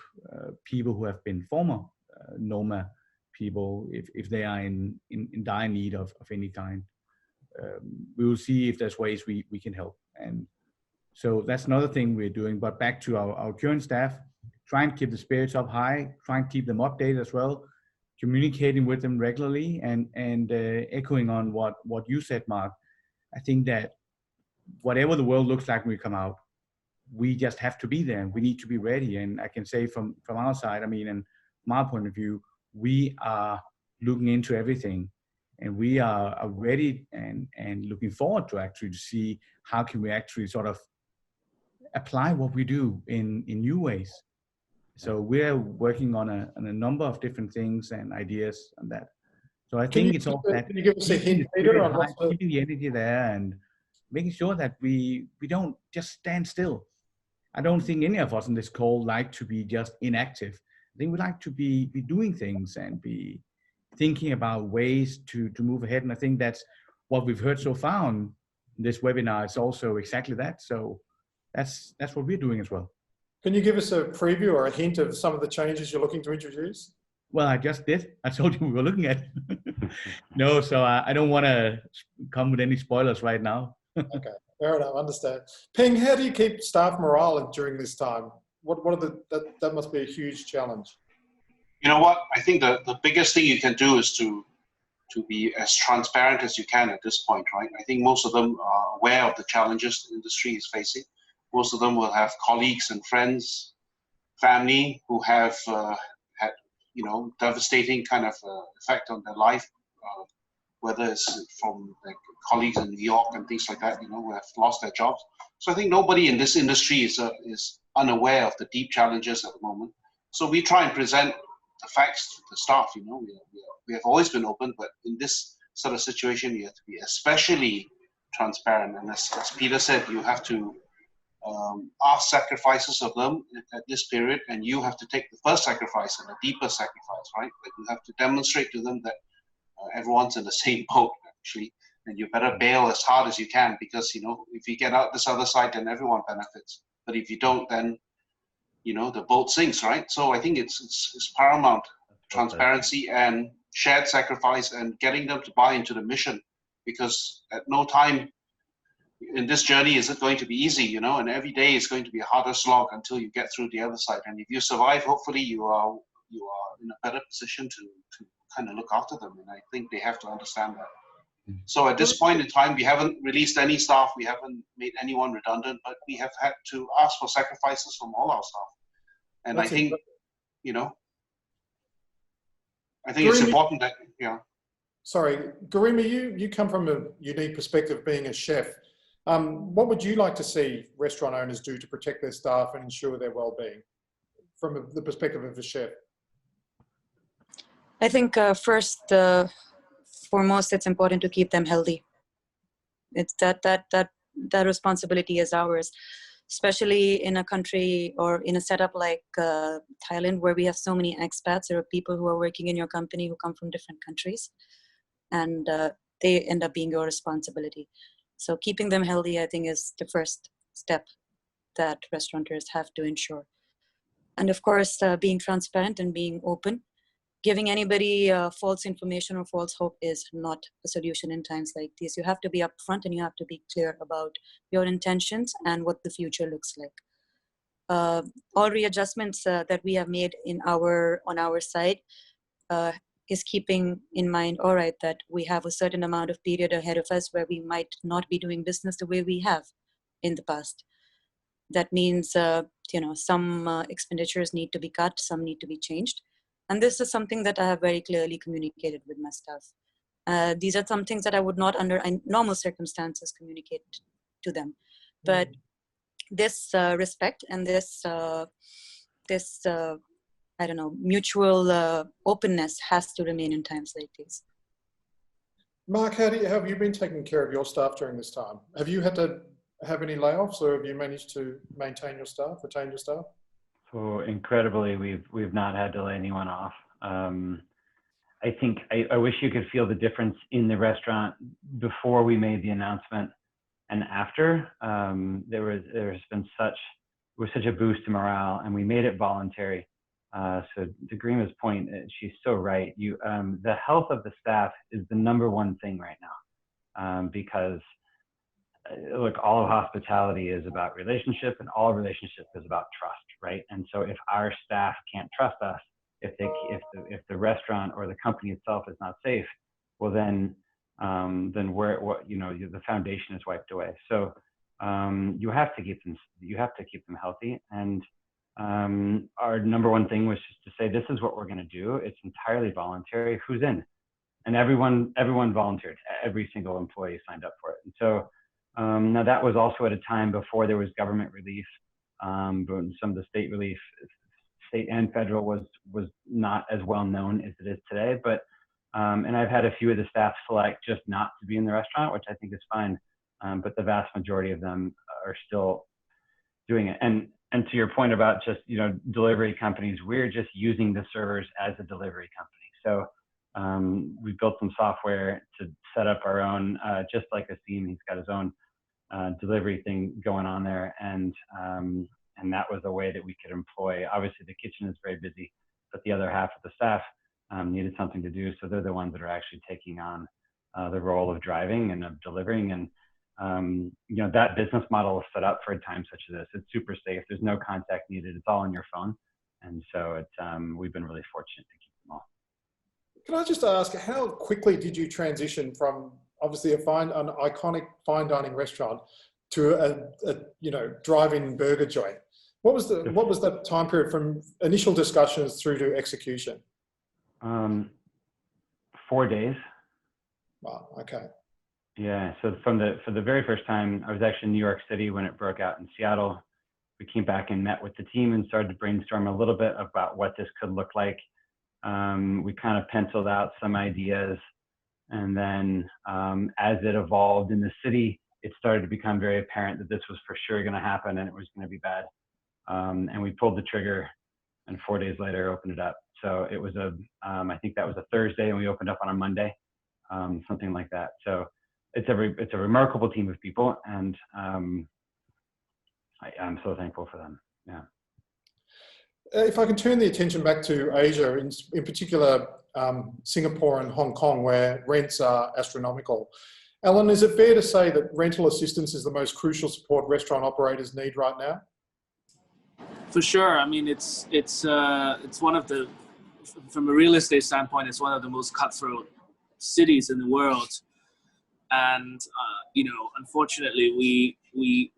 people who have been former Noma people if they are in dire need of any kind. We will see if there's ways we can help. And so that's another thing we're doing. But back to our current staff, try and keep the spirits up high, try and keep them updated as well, communicating with them regularly, and echoing on what you said, Mark. I think that whatever the world looks like when we come out, we just have to be there. We need to be ready. And I can say from our side, I mean, and from our point of view, we are looking into everything, and we are ready and looking forward to actually to see how can we actually sort of apply what we do in new ways. So we're working on a number of different things and ideas on that. So I think it's all that. Can you give us a hint, Peter, on keeping the energy there and making sure that we don't just stand still. I don't think any of us on this call like to be just inactive. I think we like to be doing things and be thinking about ways to move ahead. And I think that's what we've heard so far on this webinar. Is also exactly that. So that's what we're doing as well. Can you give us a preview or a hint of some of the changes you're looking to introduce? Well, I just did. I told you we were looking at. No, so I don't want to come with any spoilers right now. Okay, fair enough. Understand. Peng, how do you keep staff morale during this time? That must be a huge challenge. You know what? I think the biggest thing you can do is to be as transparent as you can at this point, right? I think most of them are aware of the challenges the industry is facing. Most of them will have colleagues and friends, family who have had, devastating kind of effect on their life, whether it's from like colleagues in New York and things like that, who have lost their jobs. So I think nobody in this industry is unaware of the deep challenges at the moment. So we try and present the facts to the staff. We have always been open, but in this sort of situation, you have to be especially transparent. And as Peter said, you have to ask sacrifices of them at this period, and you have to take the first sacrifice and a deeper sacrifice, right? But you have to demonstrate to them that everyone's in the same boat, actually, and you better bail as hard as you can, because if you get out this other side, then everyone benefits. But if you don't, then the boat sinks, right? So I think it's paramount, transparency and shared sacrifice, and getting them to buy into the mission, because at no time in this journey is it going to be easy, and every day is going to be a harder slog until you get through the other side. And if you survive, hopefully you are in a better position to kind of look after them. And I think they have to understand that. So at this point in time, we haven't released any staff, we haven't made anyone redundant, but we have had to ask for sacrifices from all our staff. And I think, I think it's important that, Sorry, Garima, you come from a unique perspective being a chef. What would you like to see restaurant owners do to protect their staff and ensure their well-being from the perspective of a chef? I think first, foremost, it's important to keep them healthy. It's that responsibility is ours, especially in a country or in a setup like Thailand, where we have so many expats. There are people who are working in your company who come from different countries, and they end up being your responsibility. So keeping them healthy, I think, is the first step that restaurateurs have to ensure. And of course, being transparent and being open. Giving anybody false information or false hope is not a solution in times like these. You have to be upfront and you have to be clear about your intentions and what the future looks like. All readjustments that we have made on our side is keeping in mind, all right, that we have a certain amount of period ahead of us where we might not be doing business the way we have in the past. That means, some expenditures need to be cut, some need to be changed. And this is something that I have very clearly communicated with my staff. These are some things that I would not under normal circumstances communicate to them. But this respect and this mutual openness has to remain in times like these. Mark, have you been taking care of your staff during this time? Have you had to have any layoffs, or have you managed to maintain your staff, retain your staff? So incredibly, we've not had to lay anyone off. I think I wish you could feel the difference in the restaurant before we made the announcement and after. There's been such a boost to morale, and we made it voluntary. So to Garima's point, she's so right. The health of the staff is the #1 thing right now, because look, all of hospitality is about relationship, and all relationship is about trust, right? And so if our staff can't trust us, if the restaurant or the company itself is not safe, well then the foundation is wiped away. So you have to keep them healthy. And our #1 thing was just to say, this is what we're going to do. It's entirely voluntary. Who's in? And everyone volunteered. Every single employee signed up for it. And so now that was also at a time before there was government relief, but some of the state relief, state and federal, was not as well known as it is today. But and I've had a few of the staff select just not to be in the restaurant, which I think is fine. But the vast majority of them are still doing it. And to your point about just delivery companies, we're just using the servers as a delivery company. So we built some software to set up our own, just like Asim, he's got his own delivery thing going on there, and that was a way that we could employ. Obviously, the kitchen is very busy, but the other half of the staff needed something to do, so they're the ones that are actually taking on the role of driving and of delivering. And that business model is set up for a time such as this. It's super safe. There's no contact needed. It's all on your phone, and so we've been really fortunate to keep them all. Can I just ask, how quickly did you transition from obviously an iconic fine dining restaurant to a drive-in burger joint. What was that time period from initial discussions through to execution? 4 days. Wow. Okay. Yeah. So for the very first time, I was actually in New York City when it broke out in Seattle. We came back and met with the team and started to brainstorm a little bit about what this could look like. We kind of penciled out some ideas, and then as it evolved in the city, it started to become very apparent that this was for sure going to happen and it was going to be bad. And we pulled the trigger, and 4 days later opened it up. So it was I think that was a Thursday, and we opened up on a Monday, something like that. So it's a remarkable team of people, and I'm so thankful for them. Yeah. If I can turn the attention back to Asia, in particular Singapore and Hong Kong, where rents are astronomical. Alan, is it fair to say that rental assistance is the most crucial support restaurant operators need right now? For sure. I mean, it's one of the, from a real estate standpoint, it's one of the most cutthroat cities in the world. And, unfortunately, we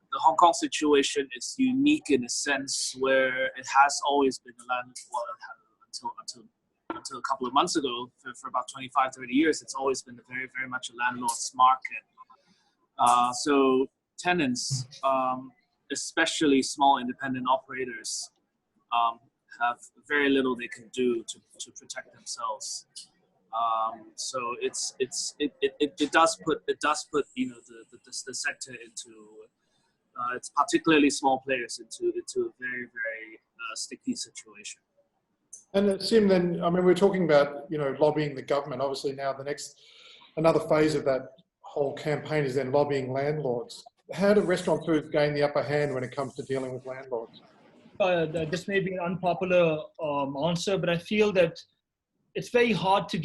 the Hong Kong situation is unique in a sense where it has always been until a couple of months ago, for about 25, 30 years, it's always been very, very much a landlord's market. So tenants, especially small independent operators, have very little they can do to protect themselves. So it does put the sector into it's particularly small players into a very, very sticky situation. And Sim, then, I mean, we're talking about, lobbying the government. Obviously now another phase of that whole campaign is then lobbying landlords. How do restaurateurs gain the upper hand when it comes to dealing with landlords? This may be an unpopular answer, but I feel that it's very hard to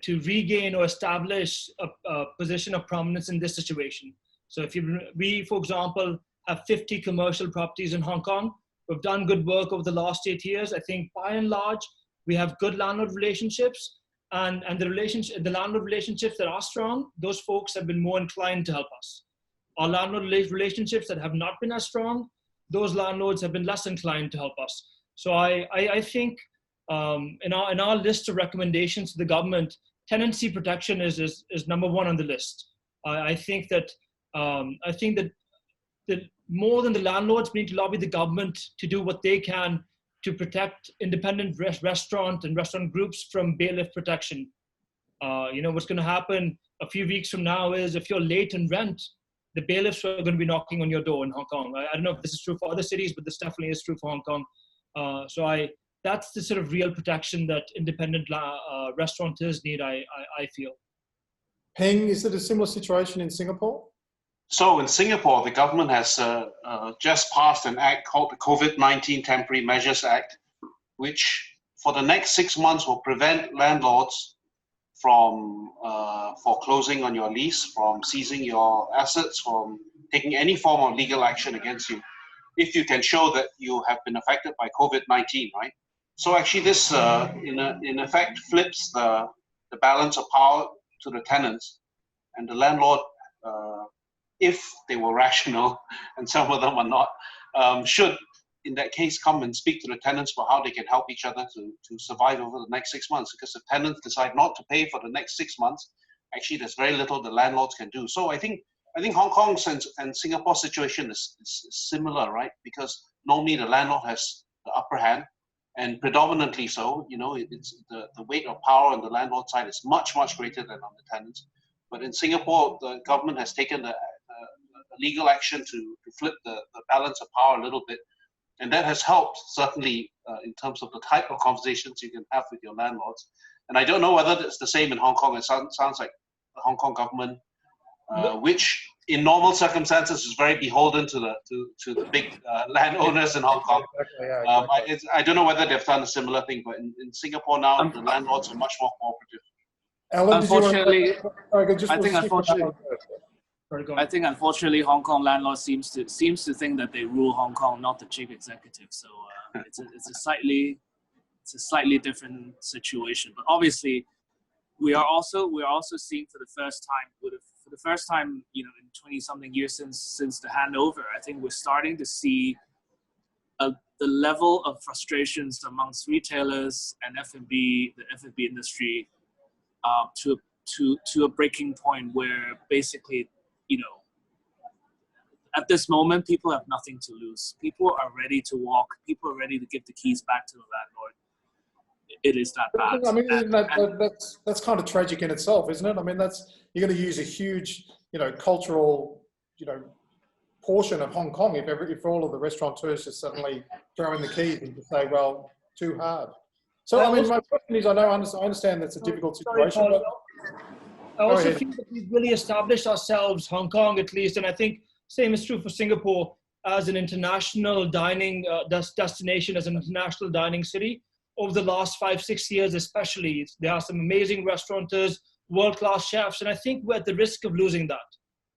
regain or establish a position of prominence in this situation. So we, for example, have 50 commercial properties in Hong Kong. We've done good work over the last 8 years. I think by and large, we have good landlord relationships, and the landlord relationships that are strong, those folks have been more inclined to help us. Our landlord relationships that have not been as strong, those landlords have been less inclined to help us. So I think in our list of recommendations to the government, tenancy protection is number one on the list. I think that more than the landlords, we need to lobby the government to do what they can to protect independent restaurant and restaurant groups from bailiff protection. What's going to happen a few weeks from now is if you're late in rent, the bailiffs are going to be knocking on your door in Hong Kong. I don't know if this is true for other cities, but this definitely is true for Hong Kong. That's the sort of real protection that independent restaurateurs need, I feel. Peng, is it a similar situation in Singapore? So in Singapore, the government has just passed an act called the COVID-19 Temporary Measures Act, which for the next 6 months will prevent landlords from foreclosing on your lease, from seizing your assets, from taking any form of legal action against you, if you can show that you have been affected by COVID-19, right? So actually this, in effect, flips the balance of power to the tenants, and the landlord, if they were rational, and some of them are not, should, in that case, come and speak to the tenants for how they can help each other to survive over the next 6 months. Because if tenants decide not to pay for the next 6 months, actually there's very little the landlords can do. So I think Hong Kong's and Singapore's situation is similar, right? Because normally the landlord has the upper hand, and predominantly so. It's the weight of power on the landlord side is much, much greater than on the tenants. But in Singapore, the government has taken the legal action to flip the balance of power a little bit. And that has helped, certainly, in terms of the type of conversations you can have with your landlords. And I don't know whether it's the same in Hong Kong. It sounds like the Hong Kong government, which in normal circumstances is very beholden to the big landowners in Hong Kong. I don't know whether they've done a similar thing, but in Singapore now, the landlords are much more cooperative. Alan, unfortunately, I think unfortunately, Hong Kong landlord seems to think that they rule Hong Kong, not the chief executive. So it's a slightly different situation. But obviously, we are also seeing for the first for the first time, in 20-something years since the handover, I think we're starting to see the level of frustrations amongst retailers and F&B, the F&B industry, to a breaking point where basically, at this moment, people have nothing to lose. People are ready to walk. People are ready to give the keys back to the landlord. It is that bad. I mean, that's kind of tragic in itself, isn't it? I mean, you're going to use a huge, cultural, portion of Hong Kong if all of the restaurateurs just suddenly throw in the keys and just say, well, too hard. So, I mean, my question is, I understand that's a difficult situation. Sorry, I also feel that we've really established ourselves, Hong Kong at least, and I think same is true for Singapore, as an international dining destination, as an international dining city. Over the last 5-6 years especially, there are some amazing restaurateurs, world-class chefs, and I think we're at the risk of losing that.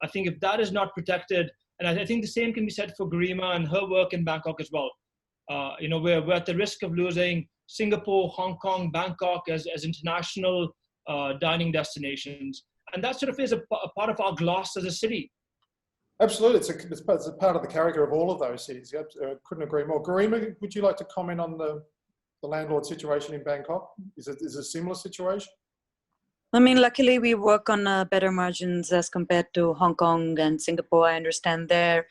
I think if that is not protected, and I think the same can be said for Garima and her work in Bangkok as well. We're at the risk of losing Singapore, Hong Kong, Bangkok as international dining destinations. And that sort of is a part of our gloss as a city. Absolutely, it's a part of the character of all of those cities. I couldn't agree more. Garima, would you like to comment on the landlord situation in Bangkok? Is it a similar situation? I mean, luckily we work on better margins as compared to Hong Kong and Singapore. I understand their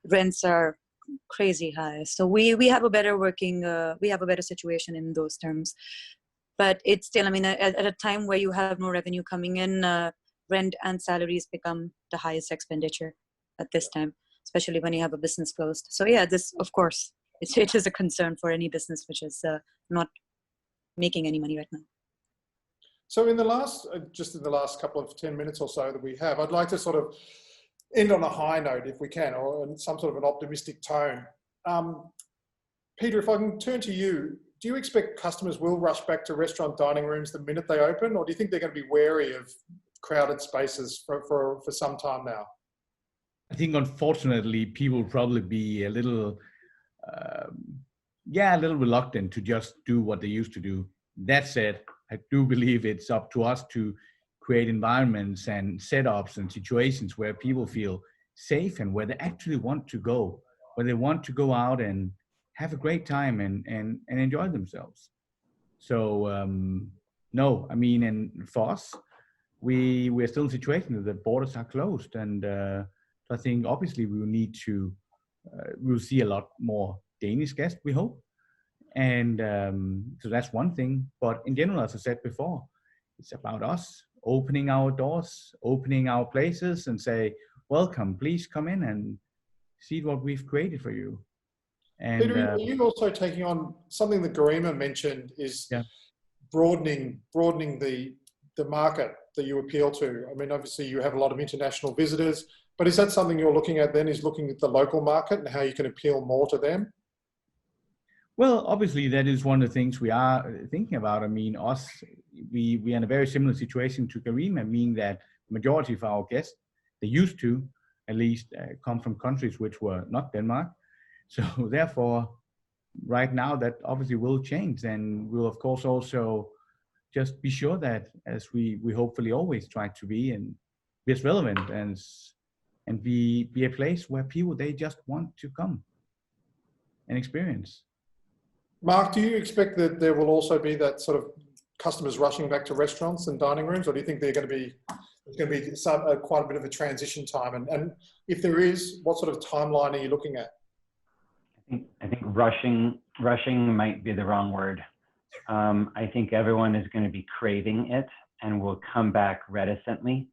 rents are crazy high. So we have a better we have a better situation in those terms. But it's still, I mean, at a time where you have no revenue coming in, rent and salaries become the highest expenditure at this time, especially when you have a business closed. So yeah, this, of course, it is a concern for any business which is not making any money right now. So just in the last couple of 10 minutes or so that we have, I'd like to sort of end on a high note if we can, or in some sort of an optimistic tone. Peter, if I can turn to you, do you expect customers will rush back to restaurant dining rooms the minute they open, or do you think they're going to be wary of crowded spaces for some time now? I think, unfortunately, people will probably be a little reluctant to just do what they used to do. That said, I do believe it's up to us to create environments and setups and situations where people feel safe and where they actually want to go, where they want to go out and have a great time and enjoy themselves. So, no, I mean, and for us, we're still in a situation that the borders are closed. And I think obviously we will need to, we'll see a lot more Danish guests, we hope. And so that's one thing. But in general, as I said before, it's about us opening our doors, opening our places and say, welcome, please come in and see what we've created for you. And Peter, are you also taking on something that Garima mentioned is broadening the market that you appeal to? I mean, obviously you have a lot of international visitors, but is that something you're looking at then, is looking at the local market and how you can appeal more to them? Well, obviously that is one of the things we are thinking about. I mean, we are in a very similar situation to Garima, meaning that the majority of our guests, they used to at least come from countries which were not Denmark. So therefore, right now that obviously will change, and we'll of course also just be sure that, as we hopefully always try to be, and be as relevant and be a place where people, they just want to come and experience. Mark, do you expect that there will also be that sort of customers rushing back to restaurants and dining rooms, or do you think there's going to be quite a bit of a transition time? And if there is, what sort of timeline are you looking at? I think rushing might be the wrong word. I think everyone is going to be craving it and will come back reticently.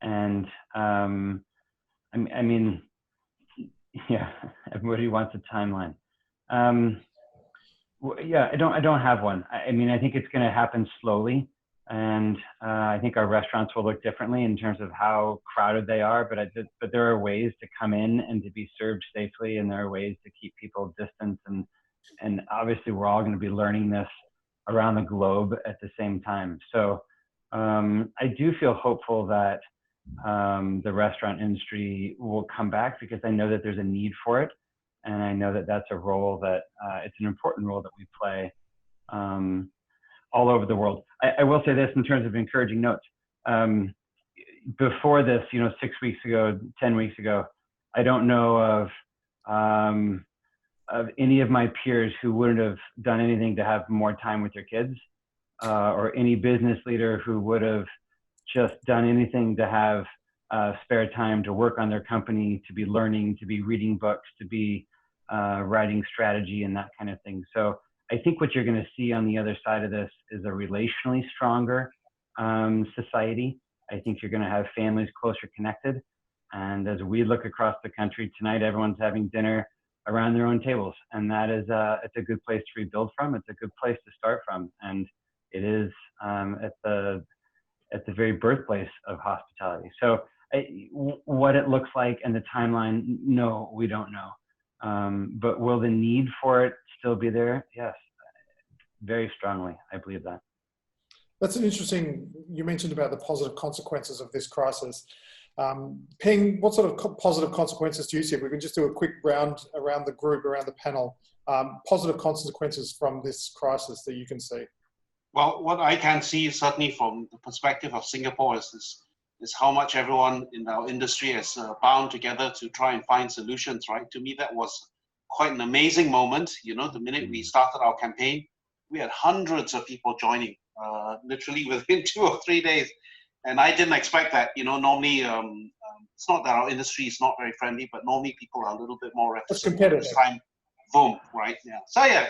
And I mean, yeah, everybody wants a timeline. Yeah, I don't have one. I mean, I think it's going to happen slowly, and I think our restaurants will look differently in terms of how crowded they are. But there are ways to come in and to be served safely, and there are ways to keep people distant. And obviously, we're all going to be learning this around the globe at the same time. So I do feel hopeful that the restaurant industry will come back, because I know that there's a need for it. And I know that that's a role that it's an important role that we play all over the world. I will say this in terms of encouraging notes. before this, 6 weeks ago, 10 weeks ago, I don't know of any of my peers who wouldn't have done anything to have more time with their kids, or any business leader who would have just done anything to have spare time to work on their company, to be learning, to be reading books, to be writing strategy and that kind of thing. So I think what you're going to see on the other side of this is a relationally stronger society. I think you're going to have families closer connected. And as we look across the country tonight, everyone's having dinner around their own tables. And that is, it's a good place to rebuild from. It's a good place to start from. And it is at the very birthplace of hospitality. So what it looks like and the timeline, no, we don't know. But will the need for it still be there? Yes, very strongly. I believe that. That's an interesting, you mentioned about the positive consequences of this crisis. Peng, what sort of positive consequences do you see? If we can just do a quick round around the group, around the panel, positive consequences from this crisis that you can see. Well, what I can see certainly from the perspective of Singapore is how much everyone in our industry has bound together to try and find solutions, right? To me, that was quite an amazing moment. The minute we started our campaign, we had hundreds of people joining, literally within 2 or 3 days. And I didn't expect that. Normally, it's not that our industry is not very friendly, but normally people are a little bit more reticent. It's competitive. This time, boom, right? Yeah. So yeah,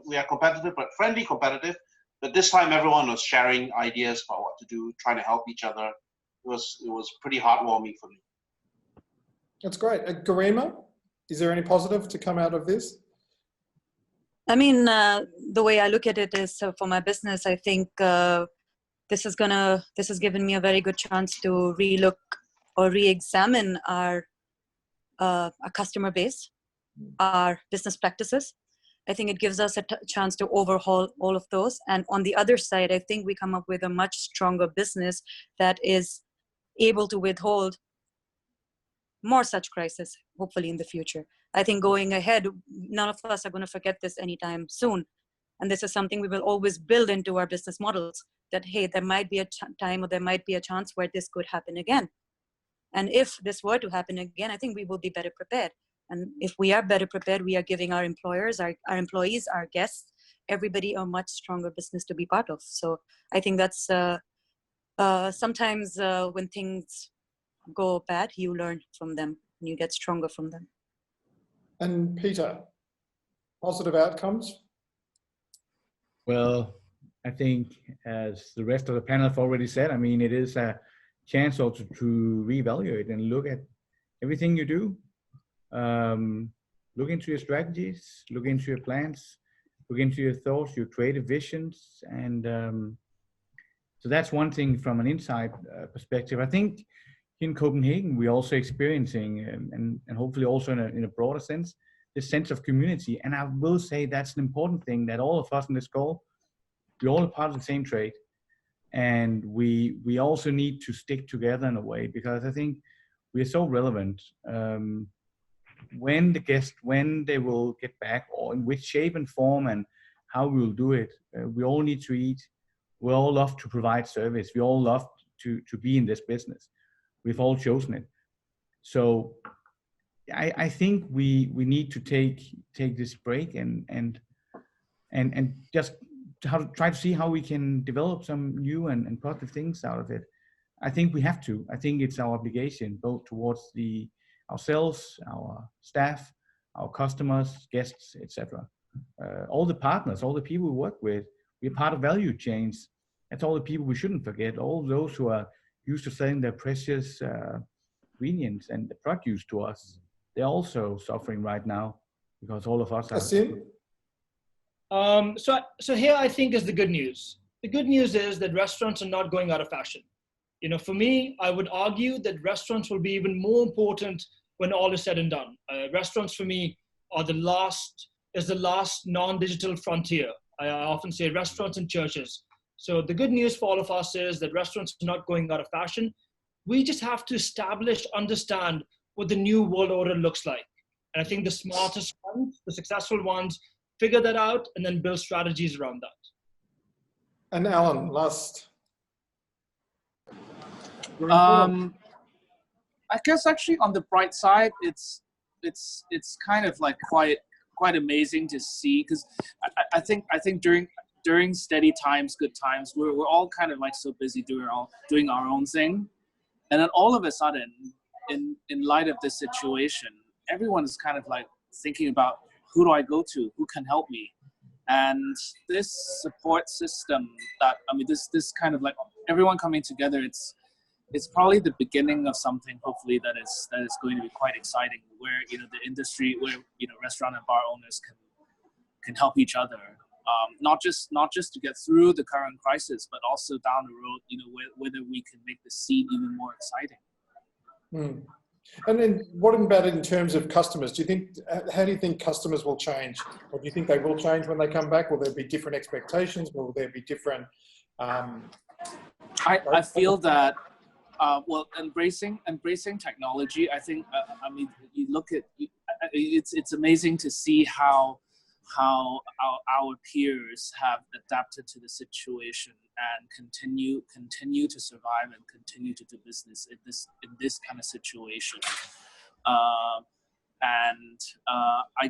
we are competitive, but friendly competitive. But this time, everyone was sharing ideas about what to do, trying to help each other. It was pretty heartwarming for me. That's great. Garima, is there any positive to come out of this? I mean, the way I look at it is, for my business, I think this has given me a very good chance to relook or re-examine our customer base, our business practices. I think it gives us a chance to overhaul all of those. And on the other side, I think we come up with a much stronger business that is able to withhold more such crises, hopefully in the future. I think going ahead, none of us are going to forget this anytime soon. And this is something we will always build into our business models, that, hey, there might be a time or there might be a chance where this could happen again. And if this were to happen again, I think we will be better prepared. And if we are better prepared, we are giving our employers, our employees, our guests, everybody a much stronger business to be part of. So I think that's sometimes when things go bad, you learn from them and you get stronger from them. And Peter, positive outcomes? Well, I think as the rest of the panel have already said, I mean, it is a chance also to reevaluate and look at everything you do. Look into your strategies, look into your plans, look into your thoughts, your creative visions. And so that's one thing from an inside perspective. I think in Copenhagen, we're also experiencing, and hopefully also in a broader sense, this sense of community. And I will say that's an important thing, that all of us in this call, we're all a part of the same trade. And we also need to stick together in a way, because I think we are so relevant. When the guests, when they will get back, or in which shape and form and how we will do it, we all need to eat. We all love to provide service. We all love to be in this business. We've all chosen it. So I think we need to take this break and just try to see how we can develop some new and positive things out of it. I think we have to. I think it's our obligation, both towards ourselves, our staff, our customers, guests, etc. All the partners, all the people we work with, we're part of value chains. That's all the people we shouldn't forget. All those who are used to selling their precious ingredients and the produce to us, they're also suffering right now because all of us are. Asim? So here I think is the good news. The good news is that restaurants are not going out of fashion. For me, I would argue that restaurants will be even more important when all is said and done. Restaurants for me are the last non-digital frontier. I often say restaurants and churches. So the good news for all of us is that restaurants are not going out of fashion. We just have to understand what the new world order looks like. And I think the smartest ones, the successful ones, figure that out and then build strategies around that. And Alan, last. I guess actually on the bright side, it's kind of like quite amazing to see, because I think during steady times, good times, we're all kind of like so busy doing our own thing, and then all of a sudden, in light of this situation, everyone is kind of like thinking about, who do I go to? Who can help me? And this support system this kind of like everyone coming together, it's probably the beginning of something, hopefully, that is going to be quite exciting, where, the industry, where, restaurant and bar owners can help each other, not just to get through the current crisis, but also down the road, whether we can make the scene even more exciting. Mm. And then what about in terms of customers? How do you think customers will change? Or do you think they will change when they come back? Will there be different expectations? Will there be different... I feel that, embracing technology, I think, you look at, it's amazing to see how our peers have adapted to the situation and continue to survive and continue to do business in this kind of situation. I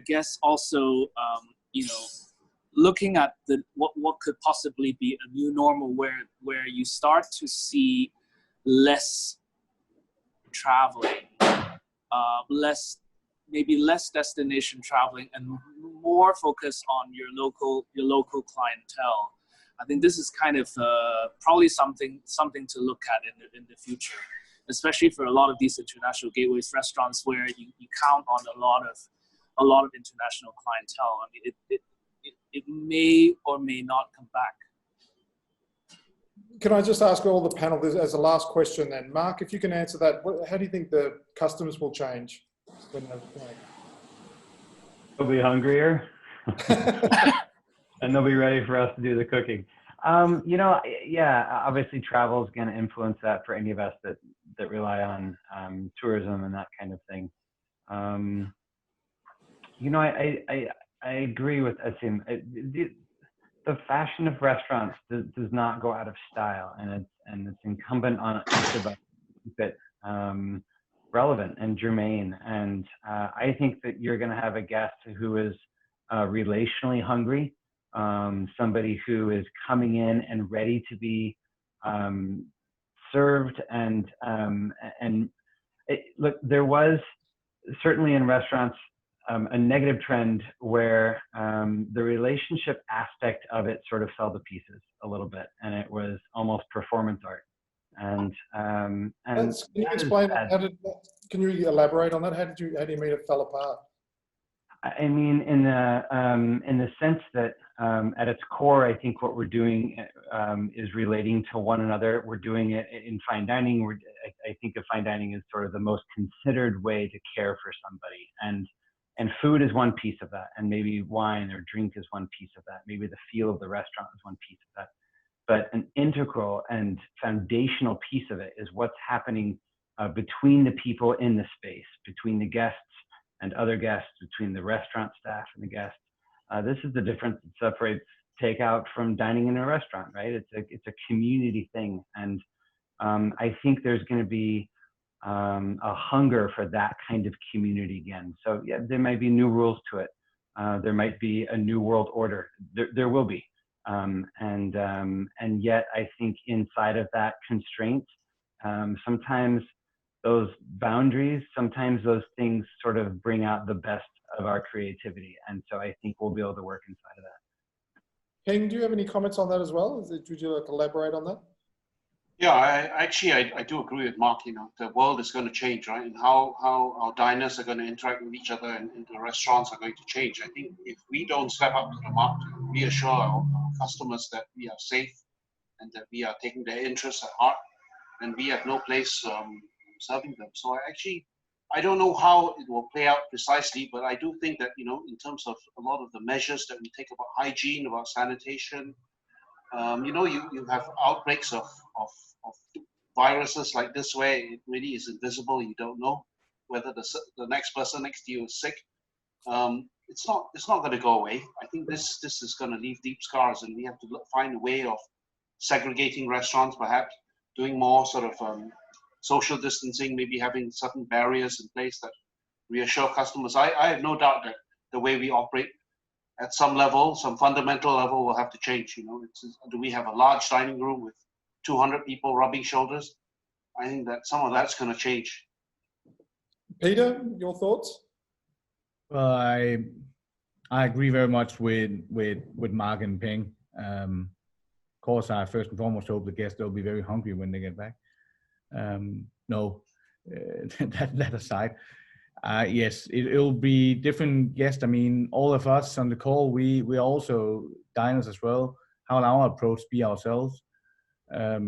guess also, looking at what could possibly be a new normal, where you start to see less traveling, maybe less destination traveling, and more focus on your local clientele. I think this is kind of probably something to look at in the future, especially for a lot of these international gateways restaurants, where you count on a lot of international clientele. I mean, it may or may not come back. Can I just ask all the panelists as a last question then? Mark, if you can answer that, how do you think the customers will change when they're back? They'll be hungrier and they'll be ready for us to do the cooking. Obviously travel is going to influence that for any of us that rely on tourism and that kind of thing. I agree with Asim. The fashion of restaurants does not go out of style, and it's incumbent on each of us to keep it relevant and germane. And I think that you're going to have a guest who is relationally hungry, somebody who is coming in and ready to be served. Look, there was certainly in restaurants a negative trend where the relationship aspect of it sort of fell to pieces a little bit, and it was almost performance art. And can you explain? Can you elaborate on that? How do you mean it fell apart? I mean, in the sense that at its core, I think what we're doing is relating to one another. We're doing it in fine dining. I think of fine dining as sort of the most considered way to care for somebody, and food is one piece of that, and maybe wine or drink is one piece of that. Maybe the feel of the restaurant is one piece of that. But an integral and foundational piece of it is what's happening between the people in the space, between the guests and other guests, between the restaurant staff and the guests. This is the difference that separates takeout from dining in a restaurant, right? It's a community thing, and I think there's going to be a hunger for that kind of community again. So yeah, there might be new rules to it. There might be a new world order. There will be, and yet I think inside of that constraint, sometimes those boundaries, sometimes those things sort of bring out the best of our creativity. And so I think we'll be able to work inside of that. Peng, do you have any comments on that as well? Would you like to elaborate on that? Yeah, I do agree with Mark. The world is going to change, right? And how our diners are going to interact with each other and the restaurants are going to change. I think if we don't step up to the mark to reassure our customers that we are safe and that we are taking their interests at heart, then we have no place serving them. So I don't know how it will play out precisely, but I do think that, in terms of a lot of the measures that we take about hygiene, about sanitation, you have outbreaks of viruses like this where it really is invisible. You don't know whether the next person next to you is sick. It's not going to go away. I think this is going to leave deep scars, and we have to find a way of segregating restaurants, perhaps doing more sort of social distancing, maybe having certain barriers in place that reassure customers. I have no doubt that the way we operate at some level, some fundamental level, will have to change. You know, do we have a large dining room with 200 people rubbing shoulders? I think that some of that's going to change. Peter, your thoughts? Well, I agree very much with Mark and Peng. Of course, I first and foremost hope the guests will be very hungry when they get back. That aside, yes, it'll be different guests. I mean, all of us on the call, we're also diners as well. How will our approach be ourselves? I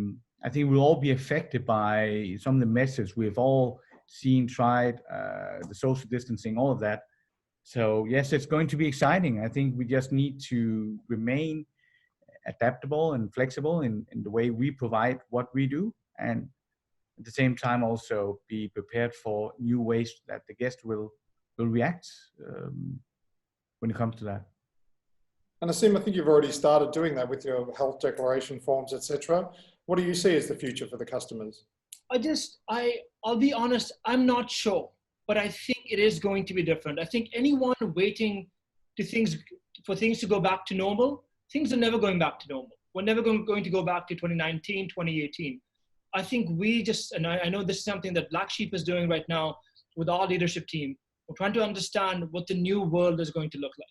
think we'll all be affected by some of the measures we've all seen, tried, the social distancing, all of that. So yes, it's going to be exciting. I think we just need to remain adaptable and flexible in the way we provide what we do, and at the same time also be prepared for new ways that the guest will react when it comes to that. And Asim, I think you've already started doing that with your health declaration forms, etc. What do you see as the future for the customers? I'll be honest, I'm not sure, but I think it is going to be different. I think anyone waiting for things to go back to normal, things are never going back to normal. We're never going to go back to 2019, 2018. I think and I know this is something that Black Sheep is doing right now with our leadership team. We're trying to understand what the new world is going to look like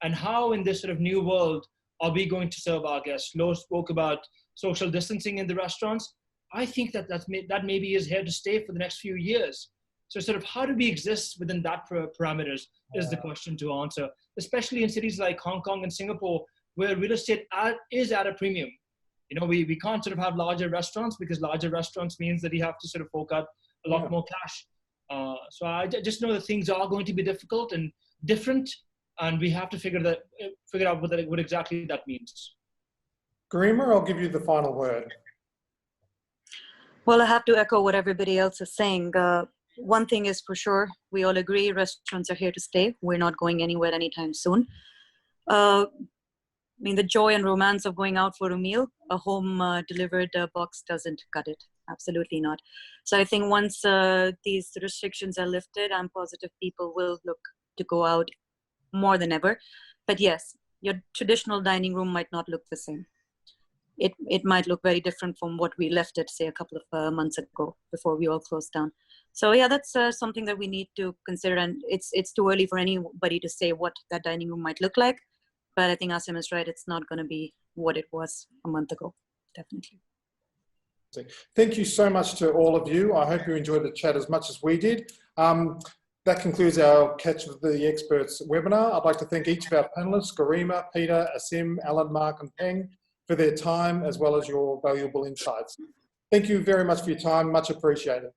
and how in this sort of new world are we going to serve our guests. Lo spoke about social distancing in the restaurants. I think that maybe is here to stay for the next few years. So sort of how do we exist within that parameters is the question to answer, especially in cities like Hong Kong and Singapore, where real estate is at a premium. You know, we can't sort of have larger restaurants because larger restaurants means that you have to sort of fork out a lot more cash. So I just know that things are going to be difficult and different, and we have to figure out what exactly that means. Garima, I'll give you the final word. Well, I have to echo what everybody else is saying. One thing is for sure, we all agree restaurants are here to stay. We're not going anywhere anytime soon. I mean, the joy and romance of going out for a meal, a home delivered box doesn't cut it. Absolutely not. So I think once these restrictions are lifted, I'm positive people will look to go out more than ever. But yes, your traditional dining room might not look the same. It might look very different from what we left it, say, a couple of months ago before we all closed down. So yeah, that's something that we need to consider. And it's too early for anybody to say what that dining room might look like. But I think Asim is right. It's not going to be what it was a month ago, definitely. Thank you so much to all of you. I hope you enjoyed the chat as much as we did. That concludes our Catch the Experts webinar. I'd like to thank each of our panelists, Garima, Peter, Asim, Alan, Mark and Peng, for their time as well as your valuable insights. Thank you very much for your time, much appreciated.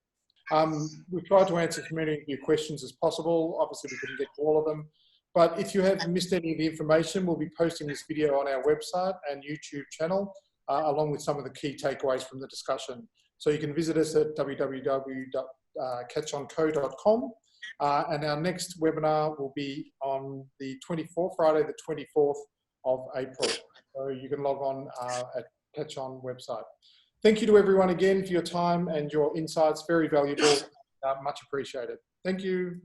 We've tried to answer as many of your questions as possible. Obviously we couldn't get to all of them, but if you have missed any of the information, we'll be posting this video on our website and YouTube channel, along with some of the key takeaways from the discussion. So you can visit us at www.catchonco.com. And our next webinar will be on the 24th, Friday the 24th of April. So you can log on at CatchOn website. Thank you to everyone again for your time and your insights. Very valuable. Much appreciated. Thank you.